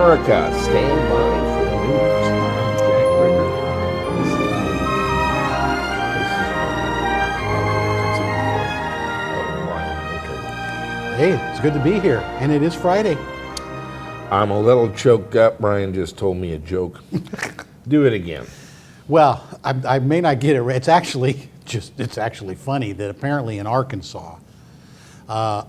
America. Stand by for the news. I'm Jack Ritter. Hey, it's good to be here, and it is Friday. I'm a little choked up. Brian just told me a joke. Do it again. Well, I may not get it right. It's actually funny that apparently in Arkansas, it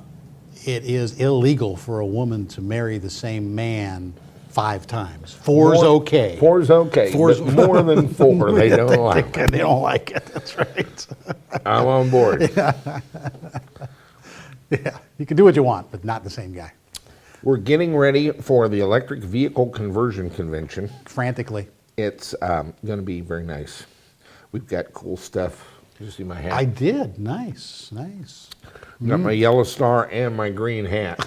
is illegal for a woman to marry the same man 5 times. Four's okay. Four's okay. But more than 4, they don't like it. They don't like it. That's right. I'm on board. Yeah, you can do what you want, but not the same guy. We're getting ready for the Electric Vehicle Conversion Convention. Frantically. It's going to be very nice. We've got cool stuff. Did you see my hat? I did. Nice. Got my yellow star and my green hat.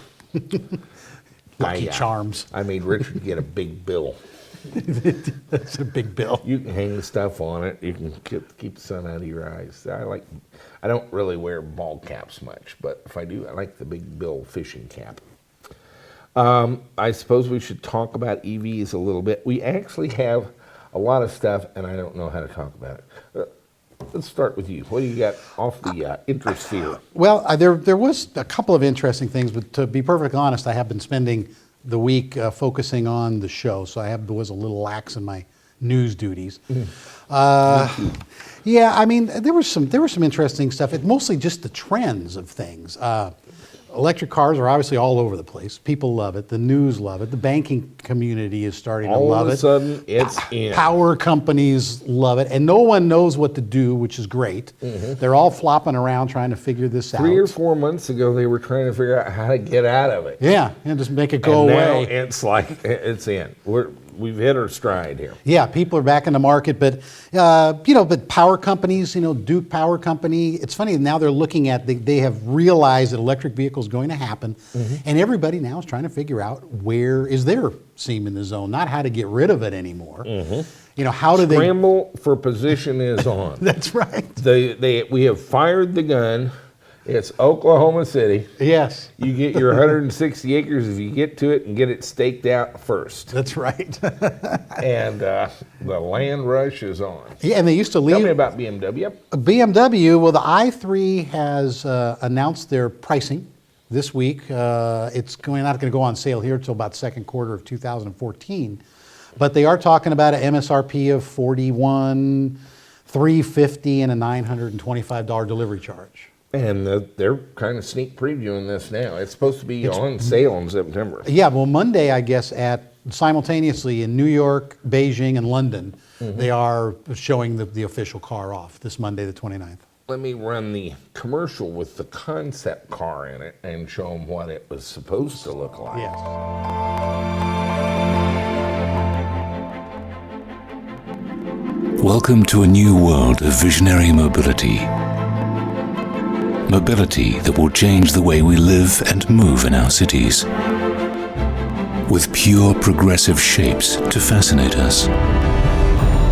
Lucky charms. I made Richard get a big bill. That's a big bill. You can hang stuff on it. You can keep the sun out of your eyes. I don't really wear ball caps much, but if I do, I like the big bill fishing cap. I suppose we should talk about EVs a little bit. We actually have a lot of stuff, and I don't know how to talk about it. Let's start with you. What do you got off the interest sphere? Well, there was a couple of interesting things, but to be perfectly honest, I have been spending the week focusing on the show, so was a little lax in my news duties. Yeah, I mean, there was some interesting stuff. It's mostly just the trends of things. Electric cars are obviously all over the place. People love it. The news love it. The banking community is starting to love it. All of a sudden, it's in. Power companies love it. And no one knows what to do, which is great. They're all flopping around trying to figure this out. 3 or 4 months ago, they were trying to figure out how to get out of it. Yeah, and just make it go away. Now it's like, it's in. We've hit our stride here. Yeah, people are back in the market, but but power companies, Duke Power Company, it's funny, now they're looking at, they have realized that electric vehicles is going to happen, and everybody now is trying to figure out where is their seam in the zone, not how to get rid of it anymore. How do they... Scramble for position is on. That's right. We have fired the gun. It's Oklahoma City. Yes. You get your 160 acres if you get to it and get it staked out first. That's right. And the land rush is on. Yeah, and they used to leave... Tell me about BMW. BMW, well, the i3 has announced their pricing this week. It's not going to go on sale here until about second quarter of 2014. But they are talking about an MSRP of $41,350 and a $925 delivery charge. And they're kind of sneak previewing this now. It's supposed to be on sale in September. Yeah, well, Monday, I guess, simultaneously in New York, Beijing, and London, they are showing the official car off this Monday, the 29th. Let me run the commercial with the concept car in it and show them what it was supposed to look like. Yes. Welcome to a new world of visionary mobility. Mobility that will change the way we live and move in our cities. With pure progressive shapes to fascinate us.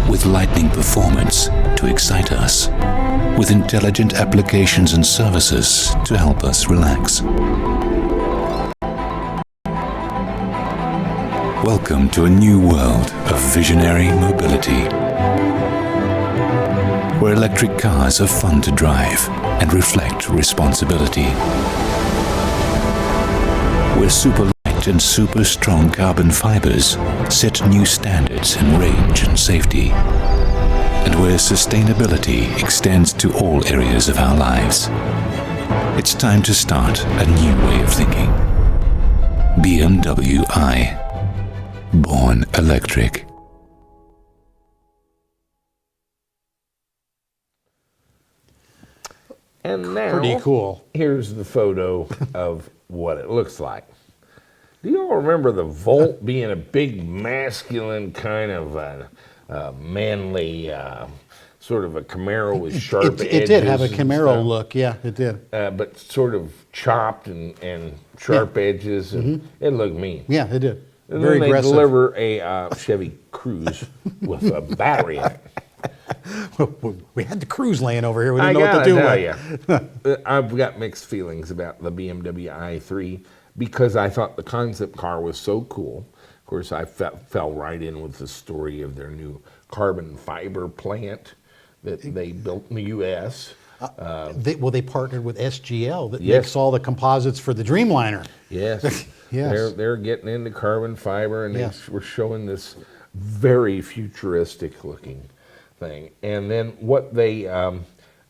With lightning performance to excite us. With intelligent applications and services to help us relax. Welcome to a new world of visionary mobility. Where electric cars are fun to drive and reflect responsibility. Where super light and super strong carbon fibers set new standards in range and safety. And where sustainability extends to all areas of our lives. It's time to start a new way of thinking. BMW i. Born electric. And now, pretty cool. Here's the photo of what it looks like. Do you all remember the Volt being a big, masculine kind of manly, sort of a Camaro with sharp edges? It did have a Camaro look, yeah, it did. But sort of chopped and sharp edges, and it looked mean. Yeah, it did. And Very then aggressive. they deliver a Chevy Cruze with a battery in it. We had the Cruze laying over here. We didn't know what to do with. I've got mixed feelings about the BMW i3 because I thought the concept car was so cool. Of course, I fell right in with the story of their new carbon fiber plant that they built in the U.S. They partnered with SGL that Yes. makes all the composites for the Dreamliner. Yes, Yes. they're getting into carbon fiber, and Yes. they were showing this very futuristic looking thing. And then what they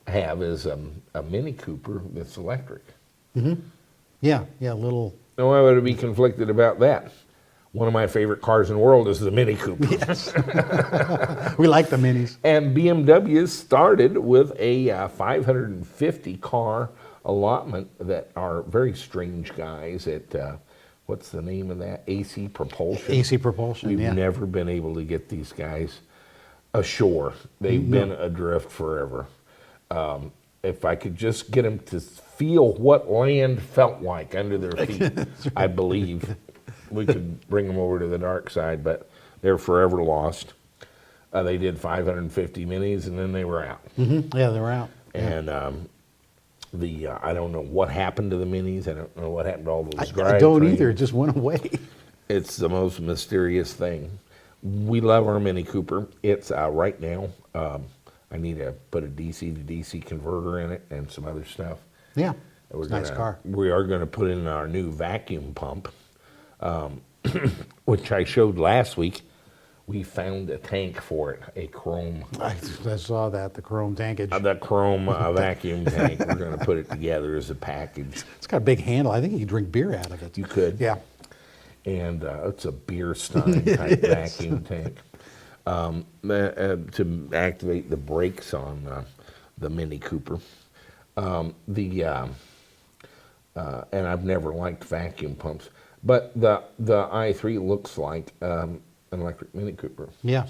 have is a Mini Cooper that's electric. Yeah, little. Now, why would I be conflicted about that? One of my favorite cars in the world is the Mini Cooper. We like the minis. And BMW started with a 550 car allotment that are very strange guys at, what's the name of that? AC Propulsion. AC Propulsion, We've yeah. never been able to get these guys ashore. They've been adrift forever. If I could just get them to feel what land felt like under their feet, I believe we could bring them over to the dark side, but they're forever lost. They did 550 minis, and then they were out. Yeah, they were out. And I don't know what happened to the minis. I don't know what happened to all those I don't drivetrains. either. It just went away. It's the most mysterious thing. We love our Mini Cooper. It's right now. I need to put a DC to DC converter in it and some other stuff. Yeah, We're it's a nice car. We are going to put in our new vacuum pump, which I showed last week. We found a tank for it, a chrome. I saw that, the chrome tankage. The chrome vacuum tank. We're going to put it together as a package. It's got a big handle. I think you could drink beer out of it. You could. Yeah. And it's a beer stein type vacuum tank. To activate the brakes on the Mini Cooper. And I've never liked vacuum pumps, but the i3 looks like an electric Mini Cooper. Yeah.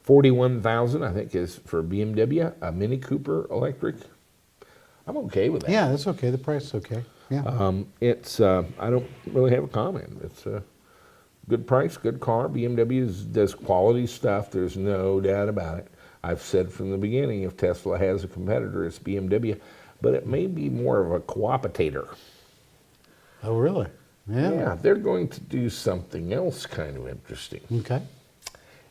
41,000, I think, is for BMW, a Mini Cooper electric. I'm okay with that. Yeah, that's okay. The price is okay. Yeah. It's I don't really have a comment. It's a good price, good car. BMW does quality stuff. There's no doubt about it. I've said from the beginning, if Tesla has a competitor, it's BMW, but it may be more of a cooperator. Oh, really? Yeah, they're going to do something else kind of interesting, Okay.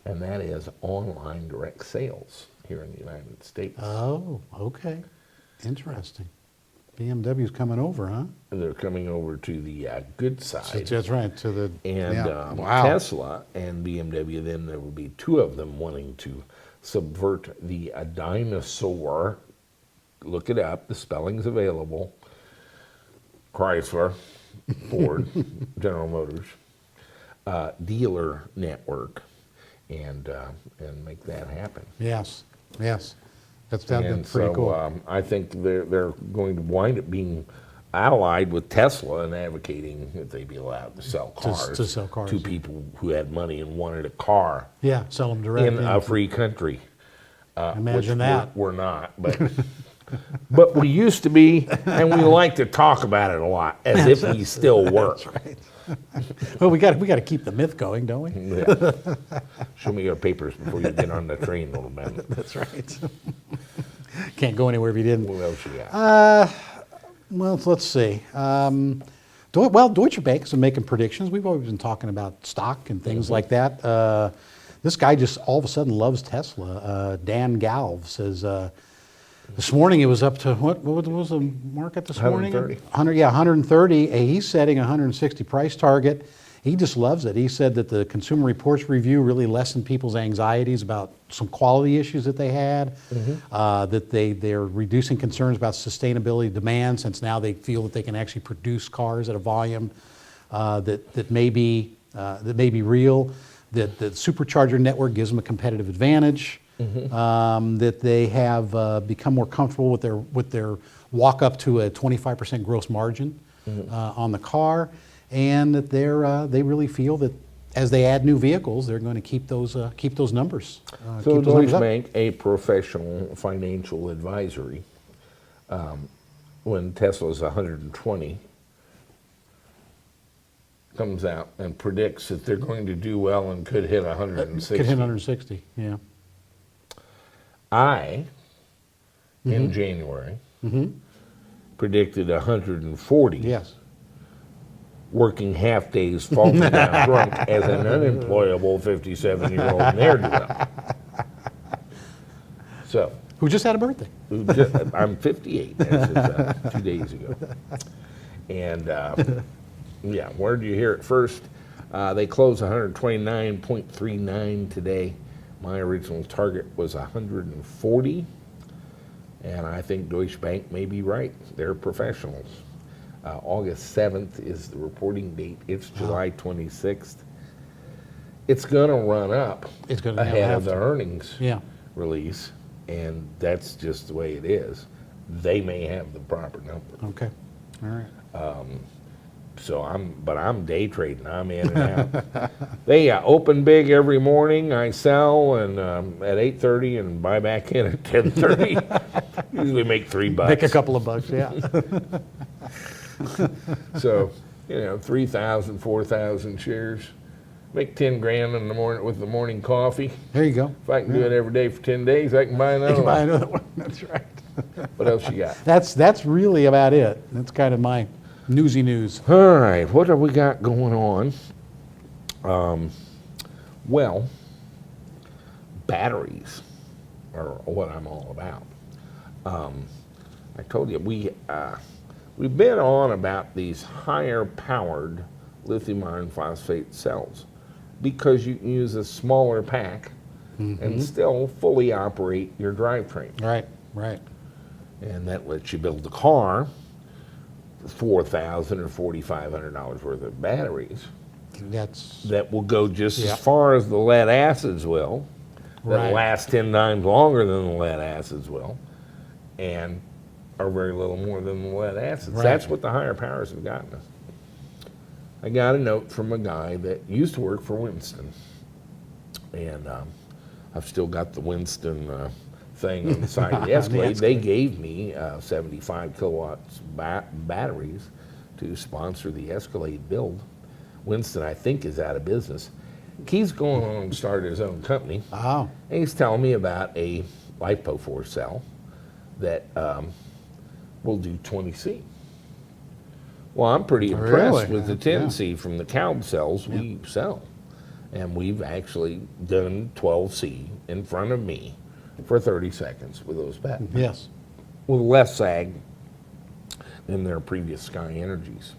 and that is online direct sales here in the United States. Oh, okay. Interesting. BMW's coming over, huh? They're coming over to the good side. That's right. To the And yeah. Wow. Tesla and BMW, then there will be two of them wanting to subvert the dinosaur. Look it up, the spelling's available. Chrysler, Ford, General Motors, dealer network, and make that happen. Yes. Yes. That's pretty And so cool. I think they're going to wind up being allied with Tesla and advocating that they be allowed to sell cars to sell cars, to yeah. people who had money and wanted a car Yeah, sell them direct. in a free country. Imagine which that. We're not, but but we used to be, and we like to talk about it a lot, as if we still were. Right. Well, we got to keep the myth going, don't we? Yeah. Show me your papers before you get on the train, little man. That's right. Can't go anywhere if you didn't. What else you got? Well, let's see. Deutsche Bank is making predictions. We've always been talking about stock and things like that. This guy just all of a sudden loves Tesla. Dan Galv says this morning it was up to what was the market this morning? 130. 130. He's setting a 160 price target. He just loves it. He said that the Consumer Reports review really lessened people's anxieties about some quality issues that they had, that they're reducing concerns about sustainability demand, since now they feel that they can actually produce cars at a volume that may be real, that the supercharger network gives them a competitive advantage, that they have become more comfortable with their walk up to a 25% gross margin on the car, and that they really feel that as they add new vehicles, they're going to keep those numbers. So keep those numbers Deutsche up. Bank, a professional financial advisory, when Tesla's 120, comes out and predicts that they're going to do well and could hit 160. Could hit 160. Yeah. I, in Mm-hmm. January, predicted 140. Yes. working half days, falling down drunk as an unemployable 57-year-old ne'er-do-well. So, Who just had a birthday. I'm 58 as of 2 days ago. And yeah, where did you hear it first? They closed 129.39 today. My original target was 140. And I think Deutsche Bank may be right. They're professionals. August 7th is the reporting date. It's July 26th. It's going to run up ahead of the earnings release, and that's just the way it is. They may have the proper number. Okay. All right. So I'm day trading. I'm in and out. They open big every morning. I sell and at 8:30 and buy back in at 10:30. Usually make $3. Make a couple of bucks, yeah. So, 3,000, 4,000 shares. Make 10 grand in the morning with the morning coffee. There you go. If I can do it every day for 10 days, I can buy another You can one. buy another one. That's right. What else you got? That's really about it. That's kind of my newsy news. All right, what have we got going on? Well, batteries are what I'm all about. I told you, we've been on about these higher powered lithium iron phosphate cells because you can use a smaller pack and still fully operate your drivetrain. Right, right. And that lets you build a car for $4,000 or $4,500 worth of batteries that will go just as far as the lead acids will, that last 10 times longer than the lead acids will, and are very little more than the lead acids. Right. That's what the higher powers have gotten us. I got a note from a guy that used to work for Winston, and I've still got the Winston thing on the side of the Escalade. They gave me 75 kilowatts batteries to sponsor the Escalade build. Winston, I think, is out of business. He's going on to start his own company. Oh. And he's telling me about a LiPo4 cell that will do 20C. Well, I'm pretty impressed with the 10C from the Calb cells we sell. And we've actually done 12C in front of me for 30 seconds with those batteries. Yes. With less sag than their previous Sky Energies.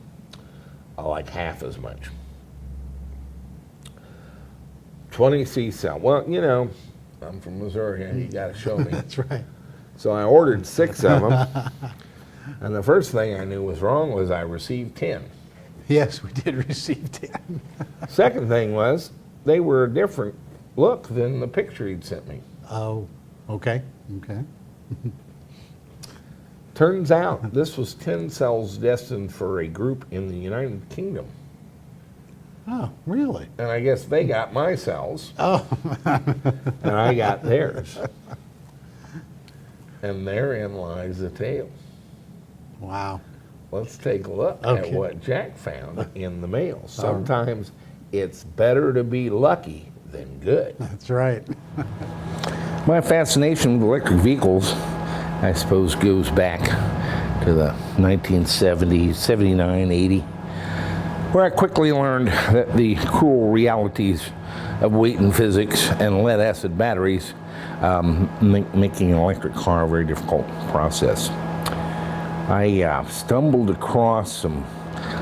Like half as much. 20C cell. Well, I'm from Missouri, and you got to show me. That's right. So I ordered 6 of them, and the first thing I knew was wrong was I received 10. Yes, we did receive 10. Second thing was they were a different look than the picture he'd sent me. Oh, okay, okay. Turns out this was 10 cells destined for a group in the United Kingdom. Oh, really? And I guess they got my cells. Oh. And I got theirs. And therein lies the tale. Wow. Let's take a look at what Jack found in the mail. Sometimes it's better to be lucky than good. That's right. My fascination with electric vehicles, I suppose, goes back to the 1970s, 79, 80, where I quickly learned that the cruel realities of weight and physics and lead acid batteries making an electric car a very difficult process. I stumbled across some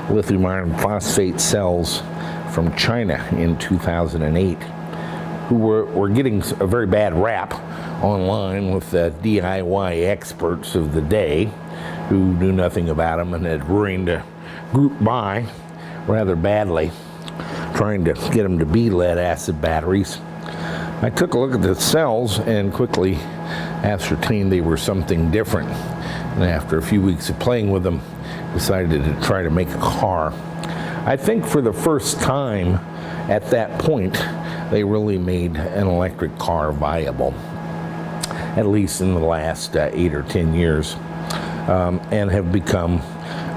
lithium iron phosphate cells from China in 2008 who were getting a very bad rap online with the DIY experts of the day who knew nothing about them and had ruined a group buy rather badly, trying to get them to be lead acid batteries. I took a look at the cells and quickly ascertained they were something different. And after a few weeks of playing with them, decided to try to make a car. I think for the first time at that point, they really made an electric car viable, at least in the last 8 or 10 years, and have become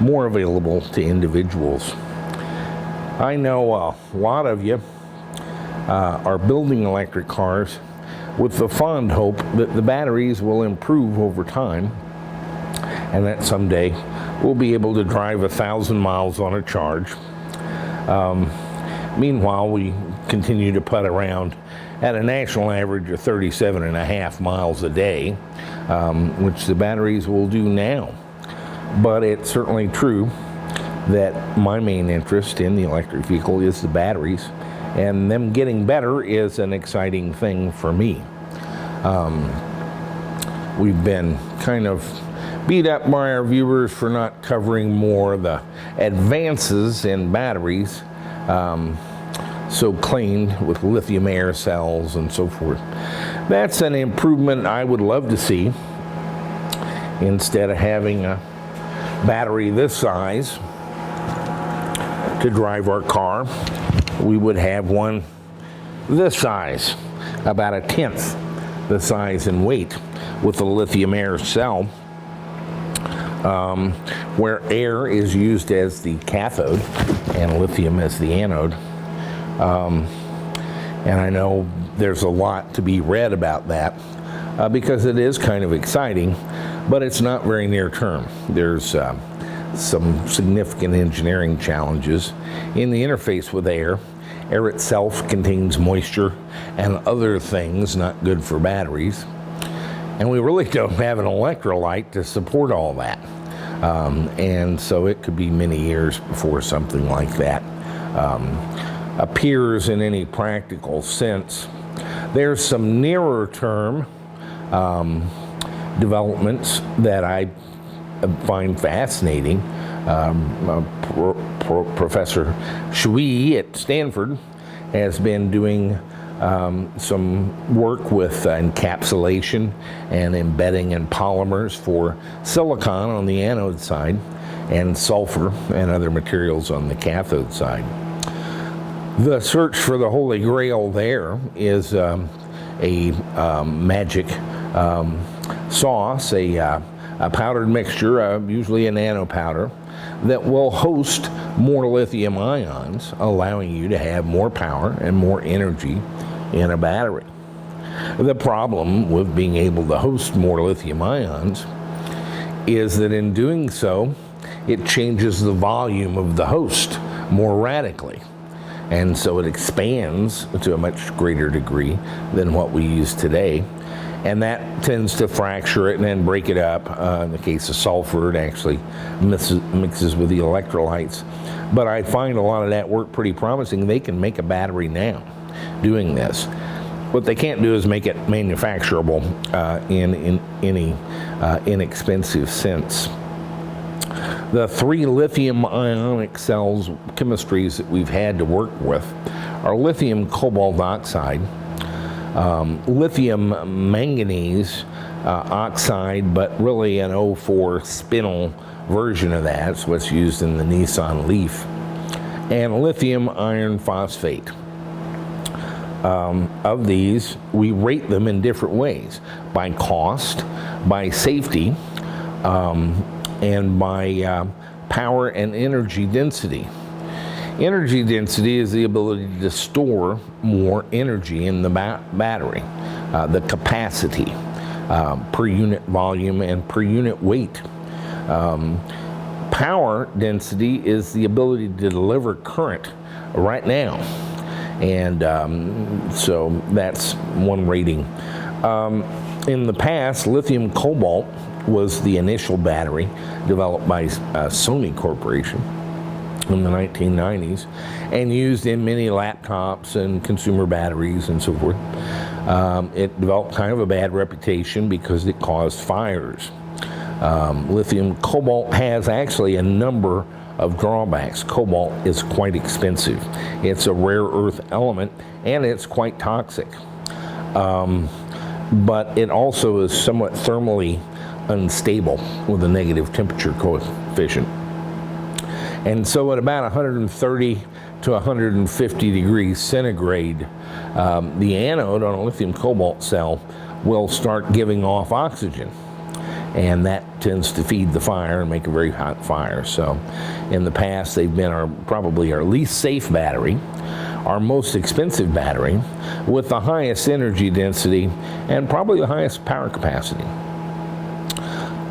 more available to individuals. I know a lot of you are building electric cars with the fond hope that the batteries will improve over time and that someday we'll be able to drive 1,000 miles on a charge Meanwhile, we continue to putt around at a national average of 37.5 miles a day, which the batteries will do now. But it's certainly true that my main interest in the electric vehicle is the batteries, and them getting better is an exciting thing for me. We've been kind of beat up by our viewers for not covering more of the advances in batteries, so claimed with lithium air cells and so forth. That's an improvement I would love to see. Instead of having a battery this size to drive our car, we would have one this size, about 1/10 the size and weight, with a lithium air cell, where air is used as the cathode and lithium as the anode. And I know there's a lot to be read about that because it is kind of exciting, but it's not very near term. There's some significant engineering challenges in the interface with air. Air itself contains moisture and other things not good for batteries. And we really don't have an electrolyte to support all that. And so it could be many years before something like that appears in any practical sense. There's some nearer term developments that I find fascinating. Professor Shui at Stanford has been doing some work with encapsulation and embedding in polymers for silicon on the anode side and sulfur and other materials on the cathode side. The search for the Holy Grail there is a magic sauce, a powdered mixture, usually a nano powder, that will host more lithium ions, allowing you to have more power and more energy in a battery. The problem with being able to host more lithium ions is that in doing so, it changes the volume of the host more radically. And so it expands to a much greater degree than what we use today. And that tends to fracture it and then break it up. In the case of sulfur, it actually mixes with the electrolytes. But I find a lot of that work pretty promising. They can make a battery now doing this. What they can't do is make it manufacturable in any inexpensive sense. The 3 lithium ionic cells chemistries that we've had to work with are lithium cobalt oxide, lithium manganese oxide, but really an O4 spinel version of that. It's what's used in the Nissan Leaf, and lithium iron phosphate. Of these, we rate them in different ways: by cost, by safety, and by power and energy density. Energy density is the ability to store more energy in the battery, the capacity per unit volume and per unit weight. Power density is the ability to deliver current right now. And so that's one rating. In the past, lithium cobalt was the initial battery developed by Sony Corporation in the 1990s and used in many laptops and consumer batteries and so forth. It developed kind of a bad reputation because it caused fires. Lithium cobalt has actually a number of drawbacks. Cobalt is quite expensive. It's a rare earth element and it's quite toxic. But it also is somewhat thermally unstable with a negative temperature coefficient. And so at about 130 to 150 degrees centigrade, the anode on a lithium cobalt cell will start giving off oxygen. And that tends to feed the fire and make a very hot fire. So in the past, they've been probably our least safe battery, our most expensive battery, with the highest energy density and probably the highest power capacity.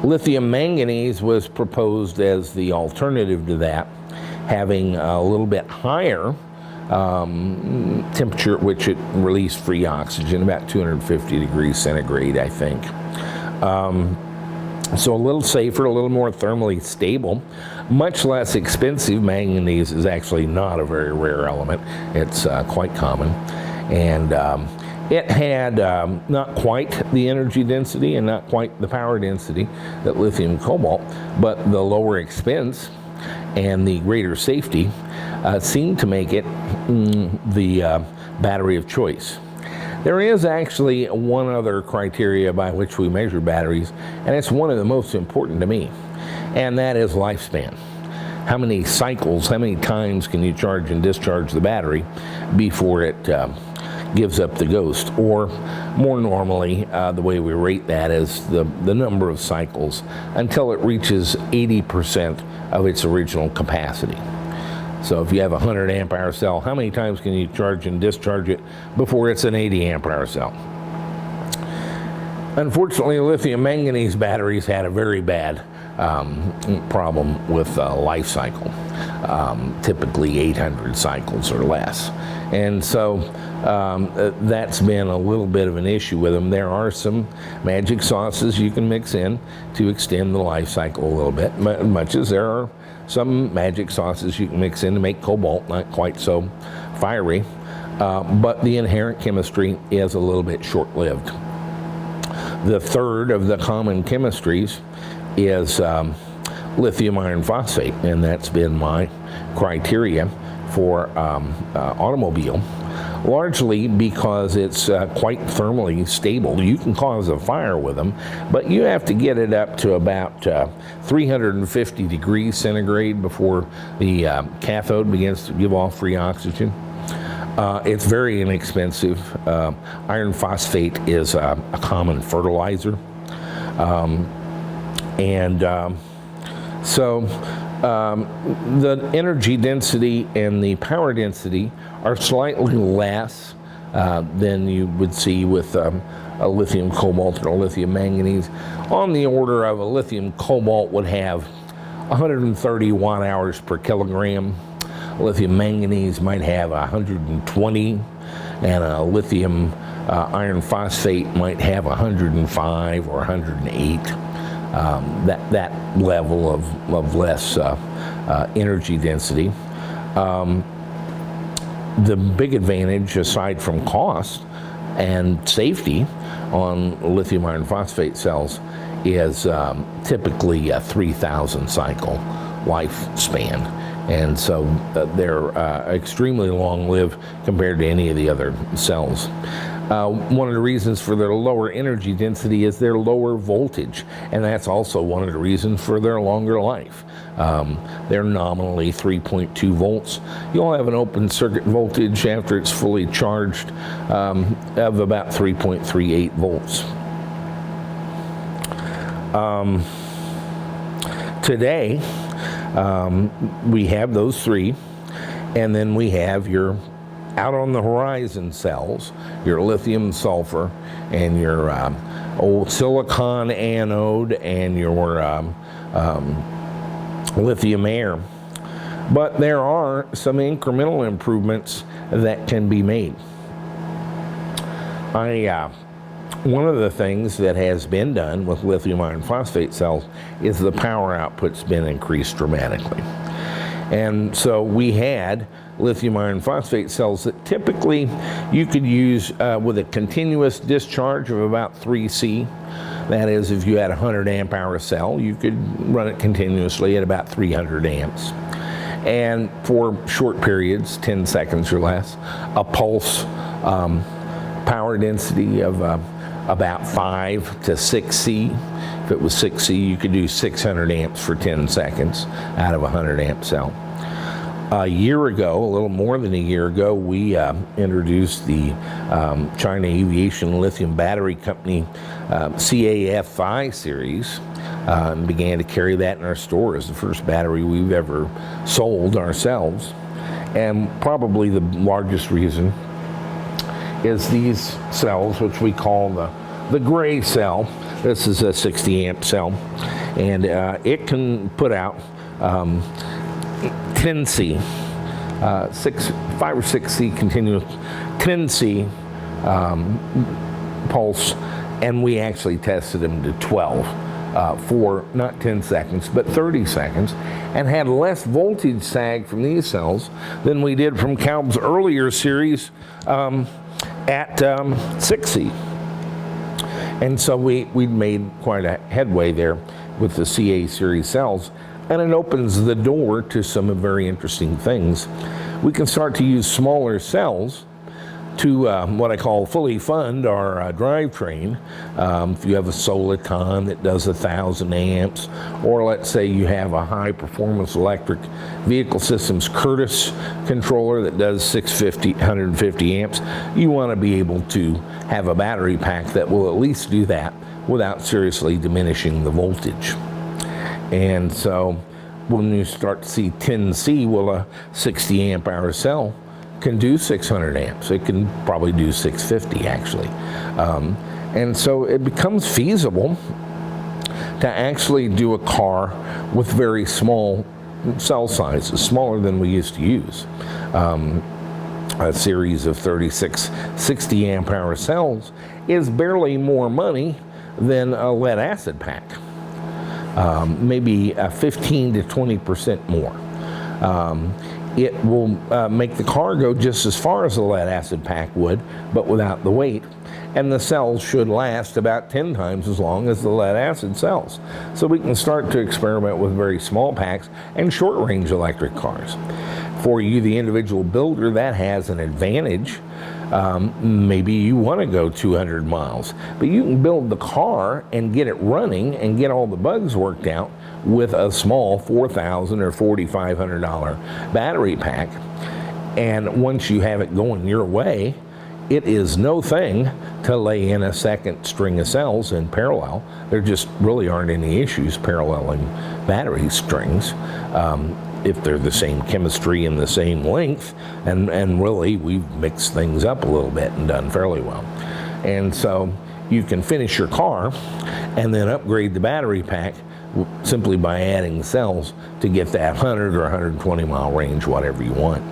Lithium manganese was proposed as the alternative to that, having a little bit higher temperature at which it released free oxygen, about 250 degrees centigrade, I think. So a little safer, a little more thermally stable, much less expensive. Manganese is actually not a very rare element. It's quite common. And it had not quite the energy density and not quite the power density that lithium cobalt, but the lower expense and the greater safety seemed to make it the battery of choice. There is actually one other criteria by which we measure batteries, and it's one of the most important to me, and that is lifespan. How many cycles, how many times can you charge and discharge the battery before it gives up the ghost? Or more normally, the way we rate that is the number of cycles until it reaches 80% of its original capacity. So if you have a 100 amp hour cell, how many times can you charge and discharge it before it's an 80 amp hour cell? Unfortunately, lithium manganese batteries had a very bad problem with life cycle, typically 800 cycles or less. And so that's been a little bit of an issue with them. There are some magic sauces you can mix in to extend the life cycle a little bit, much as there are some magic sauces you can mix in to make cobalt not quite so fiery, but the inherent chemistry is a little bit short-lived. The third of the common chemistries is lithium iron phosphate, and that's been my criteria for automobile, largely because it's quite thermally stable. You can cause a fire with them, but you have to get it up to about 350 degrees centigrade before the cathode begins to give off free oxygen. It's very inexpensive. Iron phosphate is a common fertilizer. So the energy density and the power density are slightly less than you would see with a lithium cobalt or a lithium manganese. On the order of a lithium cobalt would have 130 watt hours per kilogram. Lithium manganese might have 120, and a lithium iron phosphate might have 105 or 108. That level of less energy density. The big advantage, aside from cost and safety, on lithium iron phosphate cells is typically a 3,000 cycle lifespan. And so they're extremely long-lived compared to any of the other cells. One of the reasons for their lower energy density is their lower voltage, and that's also one of the reasons for their longer life. They're nominally 3.2 volts. You'll have an open circuit voltage after it's fully charged of about 3.38 volts. Today, we have those three, and then we have your out on the horizon cells, your lithium sulfur and your old silicon anode and your lithium air. But there are some incremental improvements that can be made. One of the things that has been done with lithium iron phosphate cells is the power output's been increased dramatically. And so we had lithium iron phosphate cells that typically you could use with a continuous discharge of about 3C. That is, if you had a 100 amp hour cell, you could run it continuously at about 300 amps. And for short periods, 10 seconds or less, a pulse power density of about 5 to 6C. If it was 6C, you could do 600 amps for 10 seconds out of a 100 amp cell. A year ago, a little more than a year ago, we introduced the China Aviation Lithium Battery Company CAFI series and began to carry that in our stores. The first battery we've ever sold ourselves. And probably the largest reason is these cells, which we call the gray cell. This is a 60 amp cell, and it can put out 10C, 5 or 6C continuous, 10C pulse, and we actually tested them to 12 for not 10 seconds, but 30 seconds, and had less voltage sag from these cells than we did from Kalb's earlier series at 6C. And so we made quite a headway there with the CA series cells, and it opens the door to some very interesting things. We can start to use smaller cells to what I call fully fund our drivetrain. If you have a Soliton that does 1,000 amps, or let's say you have a high performance electric vehicle systems Curtis controller that does 150 amps, you want to be able to have a battery pack that will at least do that without seriously diminishing the voltage. And so when you start to see 10C, well, a 60 amp hour cell can do 600 amps. It can probably do 650 actually. And so it becomes feasible to actually do a car with very small cell sizes, smaller than we used to use. A series of 36 60 amp hour cells is barely more money than a lead acid pack. Maybe 15 to 20% more. It will make the car go just as far as a lead acid pack would, but without the weight. And the cells should last about 10 times as long as the lead acid cells. So we can start to experiment with very small packs and short range electric cars. For you, the individual builder, that has an advantage. Maybe you want to go 200 miles, but you can build the car and get it running and get all the bugs worked out with a small $4,000 or $4,500 battery pack. And once you have it going your way, it is no thing to lay in a second string of cells in parallel. There just really aren't any issues paralleling battery strings if they're the same chemistry and the same length. And really, we've mixed things up a little bit and done fairly well. And so you can finish your car and then upgrade the battery pack simply by adding cells to get that 100 or 120 mile range, whatever you want.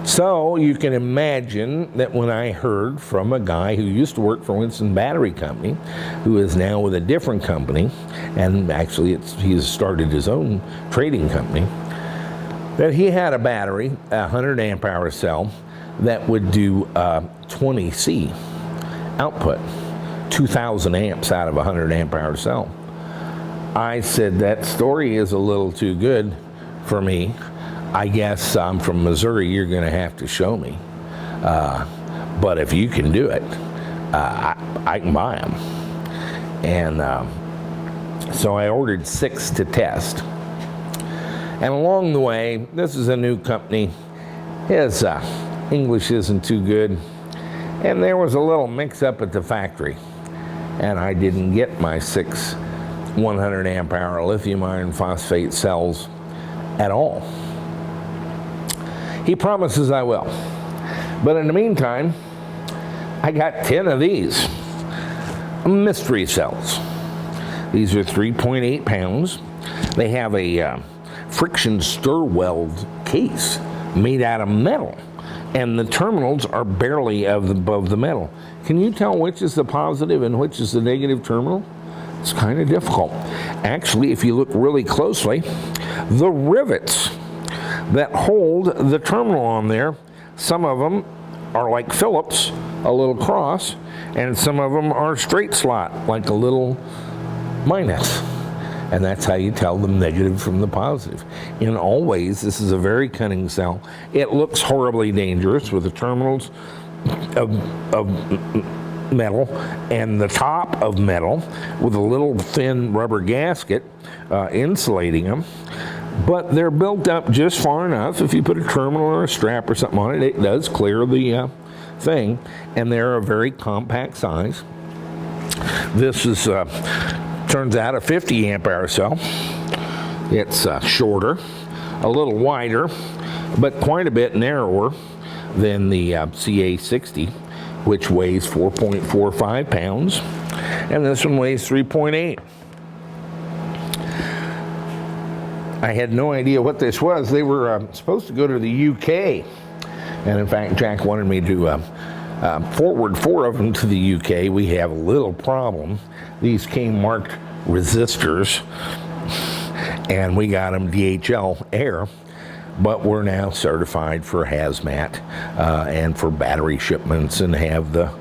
So you can imagine that when I heard from a guy who used to work for Winston Battery Company, who is now with a different company, and actually he's started his own trading company, that he had a battery, a 100 amp hour cell, that would do 20C output, 2,000 amps out of a 100 amp hour cell. I said, that story is a little too good for me. I guess I'm from Missouri, you're going to have to show me. But if you can do it, I can buy them. And so I ordered 6 to test. And along the way, this is a new company. His English isn't too good. And there was a little mix-up at the factory. And I didn't get my 6 100 amp hour lithium iron phosphate cells at all. He promises I will. But in the meantime, I got 10 of these mystery cells. These are 3.8 pounds. They have a friction stir weld case made out of metal, and the terminals are barely above the metal. Can you tell which is the positive and which is the negative terminal? It's kind of difficult. Actually, if you look really closely, the rivets that hold the terminal on there, some of them are like Phillips, a little cross, and some of them are straight slot, like a little minus. And that's how you tell the negative from the positive. In all ways, this is a very cunning cell. It looks horribly dangerous with the terminals of metal and the top of metal with a little thin rubber gasket insulating them. But they're built up just far enough. If you put a terminal or a strap or something on it, it does clear the thing. And they're a very compact size. This is turns out a 50 amp hour cell. It's shorter, a little wider, but quite a bit narrower than the CA60, which weighs 4.45 pounds, and this one weighs 3.8. I had no idea what this was. They were supposed to go to the UK. And in fact, Jack wanted me to forward 4 of them to the UK. We have a little problem. These came marked resistors, and we got them DHL air, but we're now certified for hazmat and for battery shipments, and have the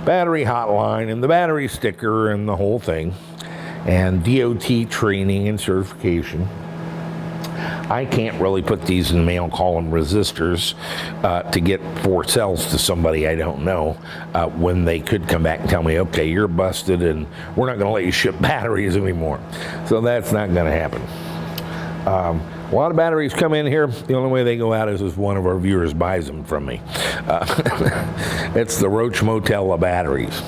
battery hotline and the battery sticker and the whole thing, and DOT training and certification. I can't really put these in the mail, call them resistors, to get 4 cells to somebody I don't know, when they could come back and tell me, okay, you're busted and we're not going to let you ship batteries anymore. So that's not going to happen. A lot of batteries come in here. The only way they go out is if one of our viewers buys them from me. It's the Roach Motel of batteries.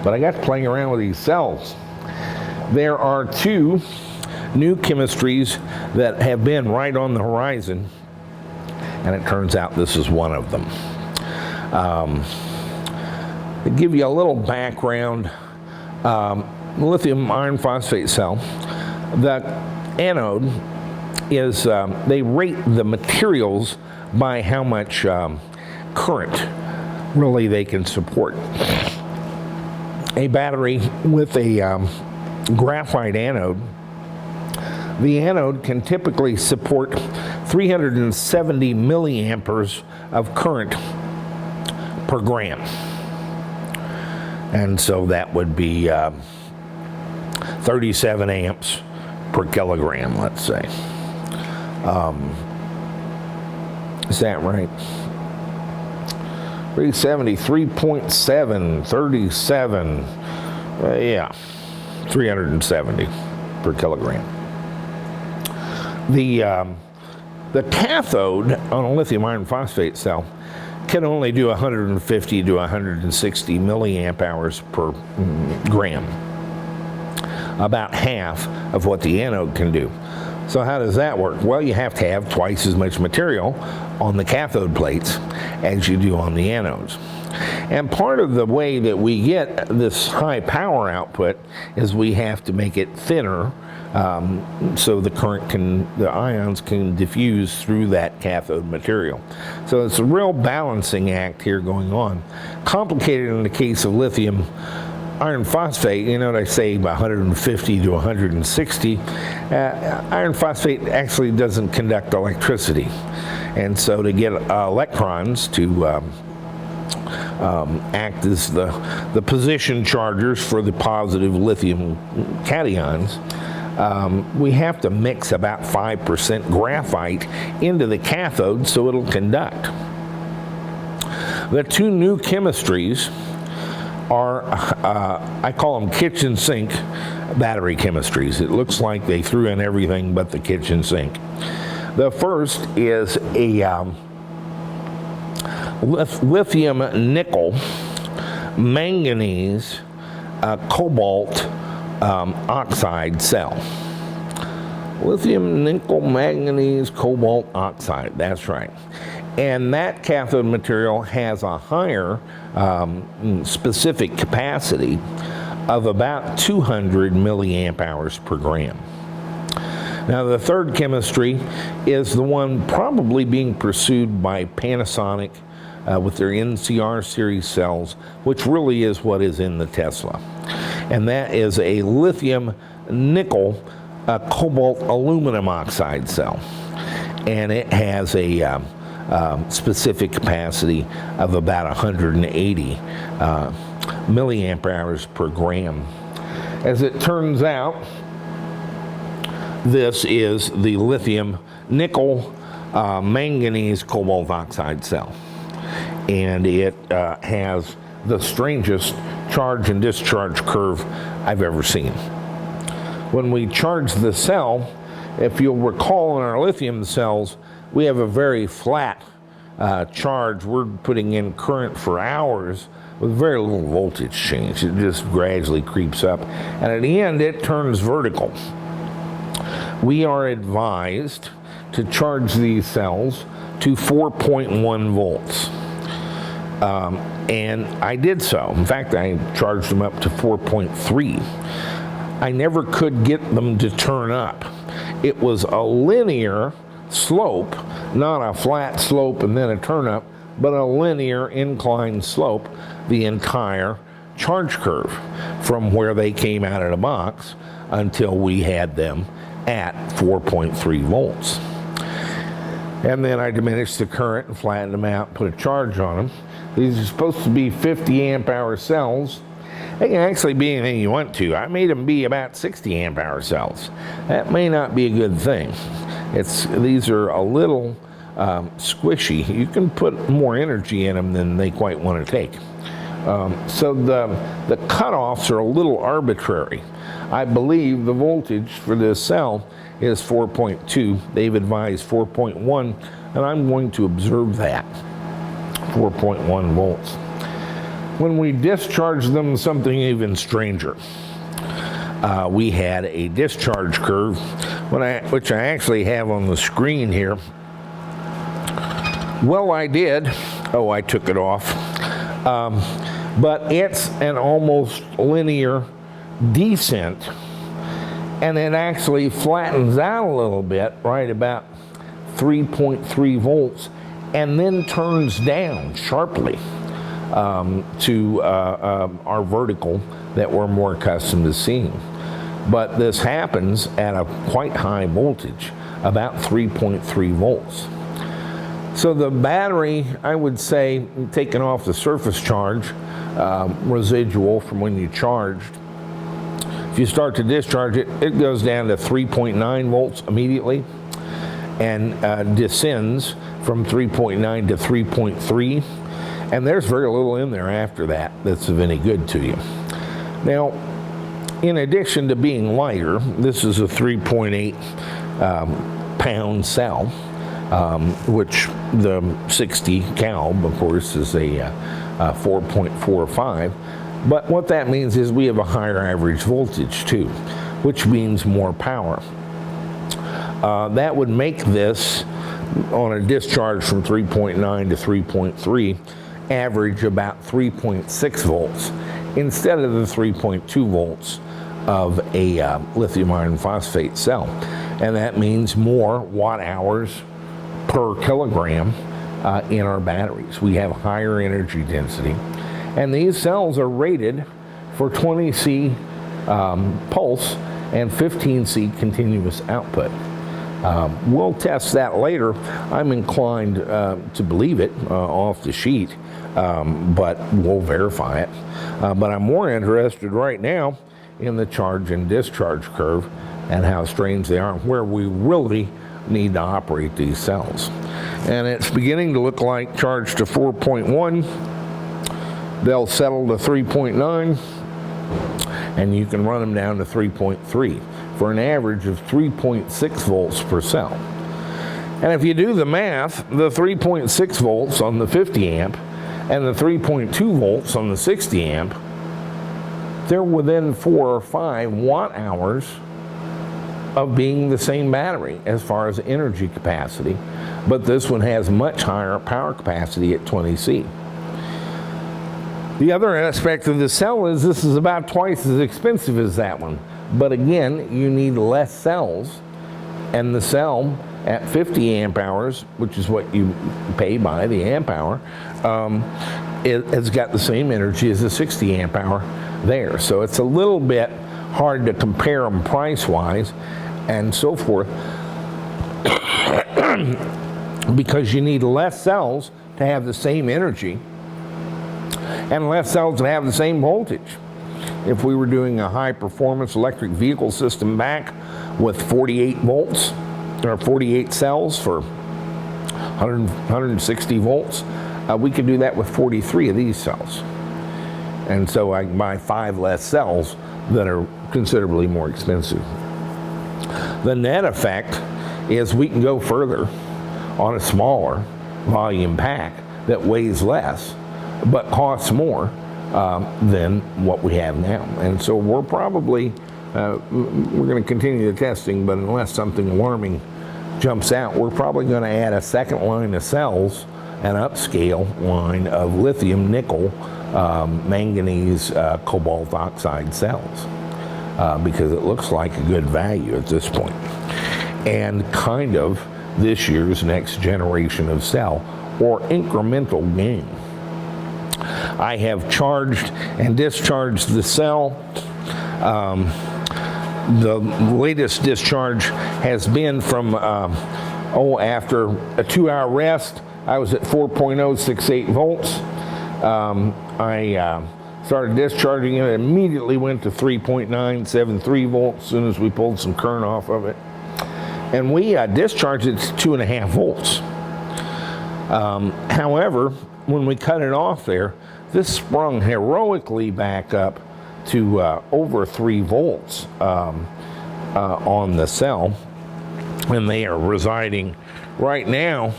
But I got to playing around with these cells. There are 2 new chemistries that have been right on the horizon, and it turns out this is one of them. To give you a little background, lithium iron phosphate cell, the anode is, they rate the materials by how much current really they can support. A battery with a graphite anode, the anode can typically support 370 milliamperes of current per gram. And so that would be 37 amps per kilogram, let's say. Is that right? 370, 3.7, 37, yeah, 370 per kilogram. The cathode on a lithium iron phosphate cell can only do 150 to 160 milliamp hours per gram, about half of what the anode can do. So how does that work? Well, you have to have twice as much material on the cathode plates as you do on the anodes. And part of the way that we get this high power output is we have to make it thinner, so the ions can diffuse through that cathode material. So it's a real balancing act here going on. Complicated in the case of lithium iron phosphate, you know what I say, about 150 to 160. Iron phosphate actually doesn't conduct electricity. And so to get electrons to act as the position chargers for the positive lithium cations, we have to mix about 5% graphite into the cathode so it'll conduct. The 2 new chemistries are, I call them kitchen sink battery chemistries. It looks like they threw in everything but the kitchen sink. The first is a lithium nickel manganese cobalt oxide cell. Lithium nickel manganese cobalt oxide, that's right. And that cathode material has a higher specific capacity of about 200 milliamp hours per gram. Now the third chemistry is the one probably being pursued by Panasonic with their NCR series cells, which really is what is in the Tesla. And that is a lithium nickel cobalt aluminum oxide cell. And it has a specific capacity of about 180 milliamp hours per gram. As it turns out, this is the lithium nickel manganese cobalt oxide cell. And it has the strangest charge and discharge curve I've ever seen. When we charge the cell, if you'll recall in our lithium cells, we have a very flat charge. We're putting in current for hours with very little voltage change. It just gradually creeps up. And at the end, it turns vertical. We are advised to charge these cells to 4.1 volts. And I did so. In fact, I charged them up to 4.3. I never could get them to turn up. it was a linear slope, not a flat slope and then a turn up, but a linear inclined slope the entire charge curve from where they came out of the box until we had them at 4.3 volts. And then I diminished the current and flattened them out, put a charge on them. These are supposed to be 50 amp hour cells. They can actually be anything you want to. I made them be about 60 amp hour cells. That may not be a good thing. These are a little squishy. You can put more energy in them than they quite want to take. So the cutoffs are a little arbitrary. I believe the voltage for this cell is 4.2. They've advised 4.1, and I'm going to observe that, 4.1 volts. When we discharged them, something even stranger. We had a discharge curve, which I actually have on the screen here. Well, I did. Oh, I took it off. But it's an almost linear descent, and it actually flattens out a little bit, right about 3.3 volts, and then turns down sharply to our vertical that we're more accustomed to seeing. But this happens at a quite high voltage, about 3.3 volts. So the battery, I would say, taking off the surface charge, residual from when you charged, if you start to discharge it, it goes down to 3.9 volts immediately and descends from 3.9 to 3.3. And there's very little in there after that that's of any good to you. Now, in addition to being lighter, this is a 3.8 pound cell, which the 60 calb, of course, is a 4.45. But what that means is we have a higher average voltage too, which means more power. That would make this, on a discharge from 3.9 to 3.3, average about 3.6 volts instead of the 3.2 volts of a lithium iron phosphate cell. And that means more watt hours per kilogram in our batteries. We have higher energy density. And these cells are rated for 20C pulse and 15C continuous output. We'll test that later. I'm inclined to believe it off the sheet, but we'll verify it. But I'm more interested right now in the charge and discharge curve and how strange they are, where we really need to operate these cells. And it's beginning to look like charge to 4.1, they'll settle to 3.9, and you can run them down to 3.3 for an average of 3.6 volts per cell. And if you do the math, the 3.6 volts on the 50 amp and the 3.2 volts on the 60 amp, they're within 4 or 5 watt hours of being the same battery as far as energy capacity, but this one has much higher power capacity at 20C. The other aspect of the cell is this is about twice as expensive as that one, but again, you need less cells, and the cell at 50 amp hours, which is what you pay by the amp hour, it has got the same energy as a 60 amp hour there. So it's a little bit hard to compare them price-wise and so forth because you need less cells to have the same energy and less cells to have the same voltage. If we were doing a high-performance electric vehicle system back with 48 volts or 48 cells for 160 volts, we could do that with 43 of these cells. And so I can buy 5 less cells that are considerably more expensive. The net effect is we can go further on a smaller volume pack that weighs less but costs more than what we have now. And so we're probably, we're going to continue the testing, but unless something alarming jumps out, we're probably going to add a second line of cells, an upscale line of lithium, nickel, manganese, cobalt oxide cells, because it looks like a good value at this point. and kind of this year's next generation of cell, or incremental gain. I have charged and discharged the cell. The latest discharge has been from, after a 2-hour rest, I was at 4.068 volts. I started discharging it, immediately went to 3.973 volts as soon as we pulled some current off of it. And we discharged it to 2.5 volts. However, when we cut it off there, this sprung heroically back up to over 3 volts on the cell. And they are residing right now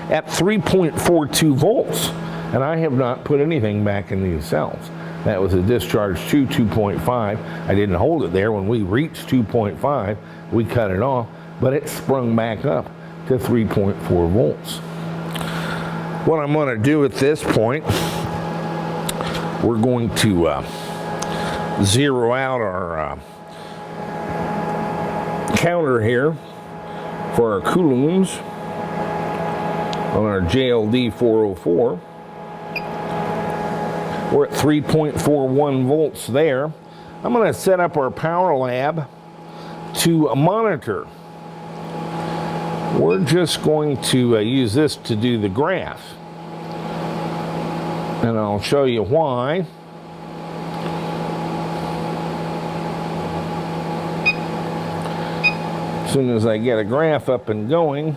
at 3.42 volts. And I have not put anything back in these cells. That was a discharge to 2.5. I didn't hold it there. When we reached 2.5, we cut it off, but it sprung back up to 3.4 volts. What I'm going to do at this point, we're going to zero out our counter here for our coulombs on our JLD 404. We're at 3.41 volts there. I'm going to set up our power lab to monitor. We're just going to use this to do the graph. And I'll show you why. As soon as I get a graph up and going,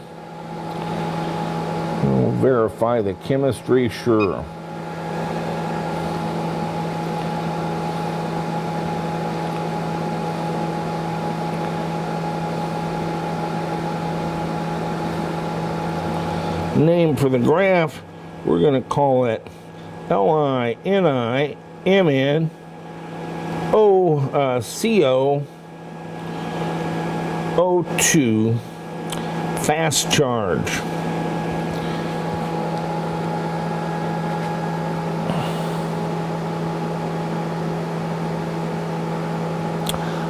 we'll verify the chemistry, sure. Name for the graph, we're going to call it LINIMNOCO02 fast charge.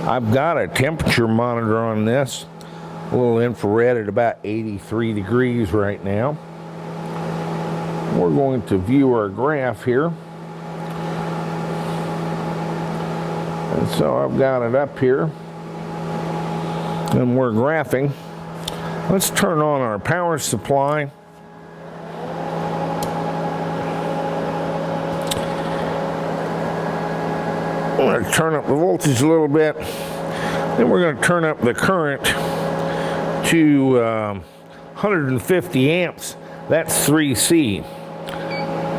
I've got a temperature monitor on this. A little infrared at about 83 degrees right now. We're going to view our graph here. And so I've got it up here. And we're graphing. Let's turn on our power supply. I'm going to turn up the voltage a little bit. Then we're going to turn up the current to 150 amps. That's 3C.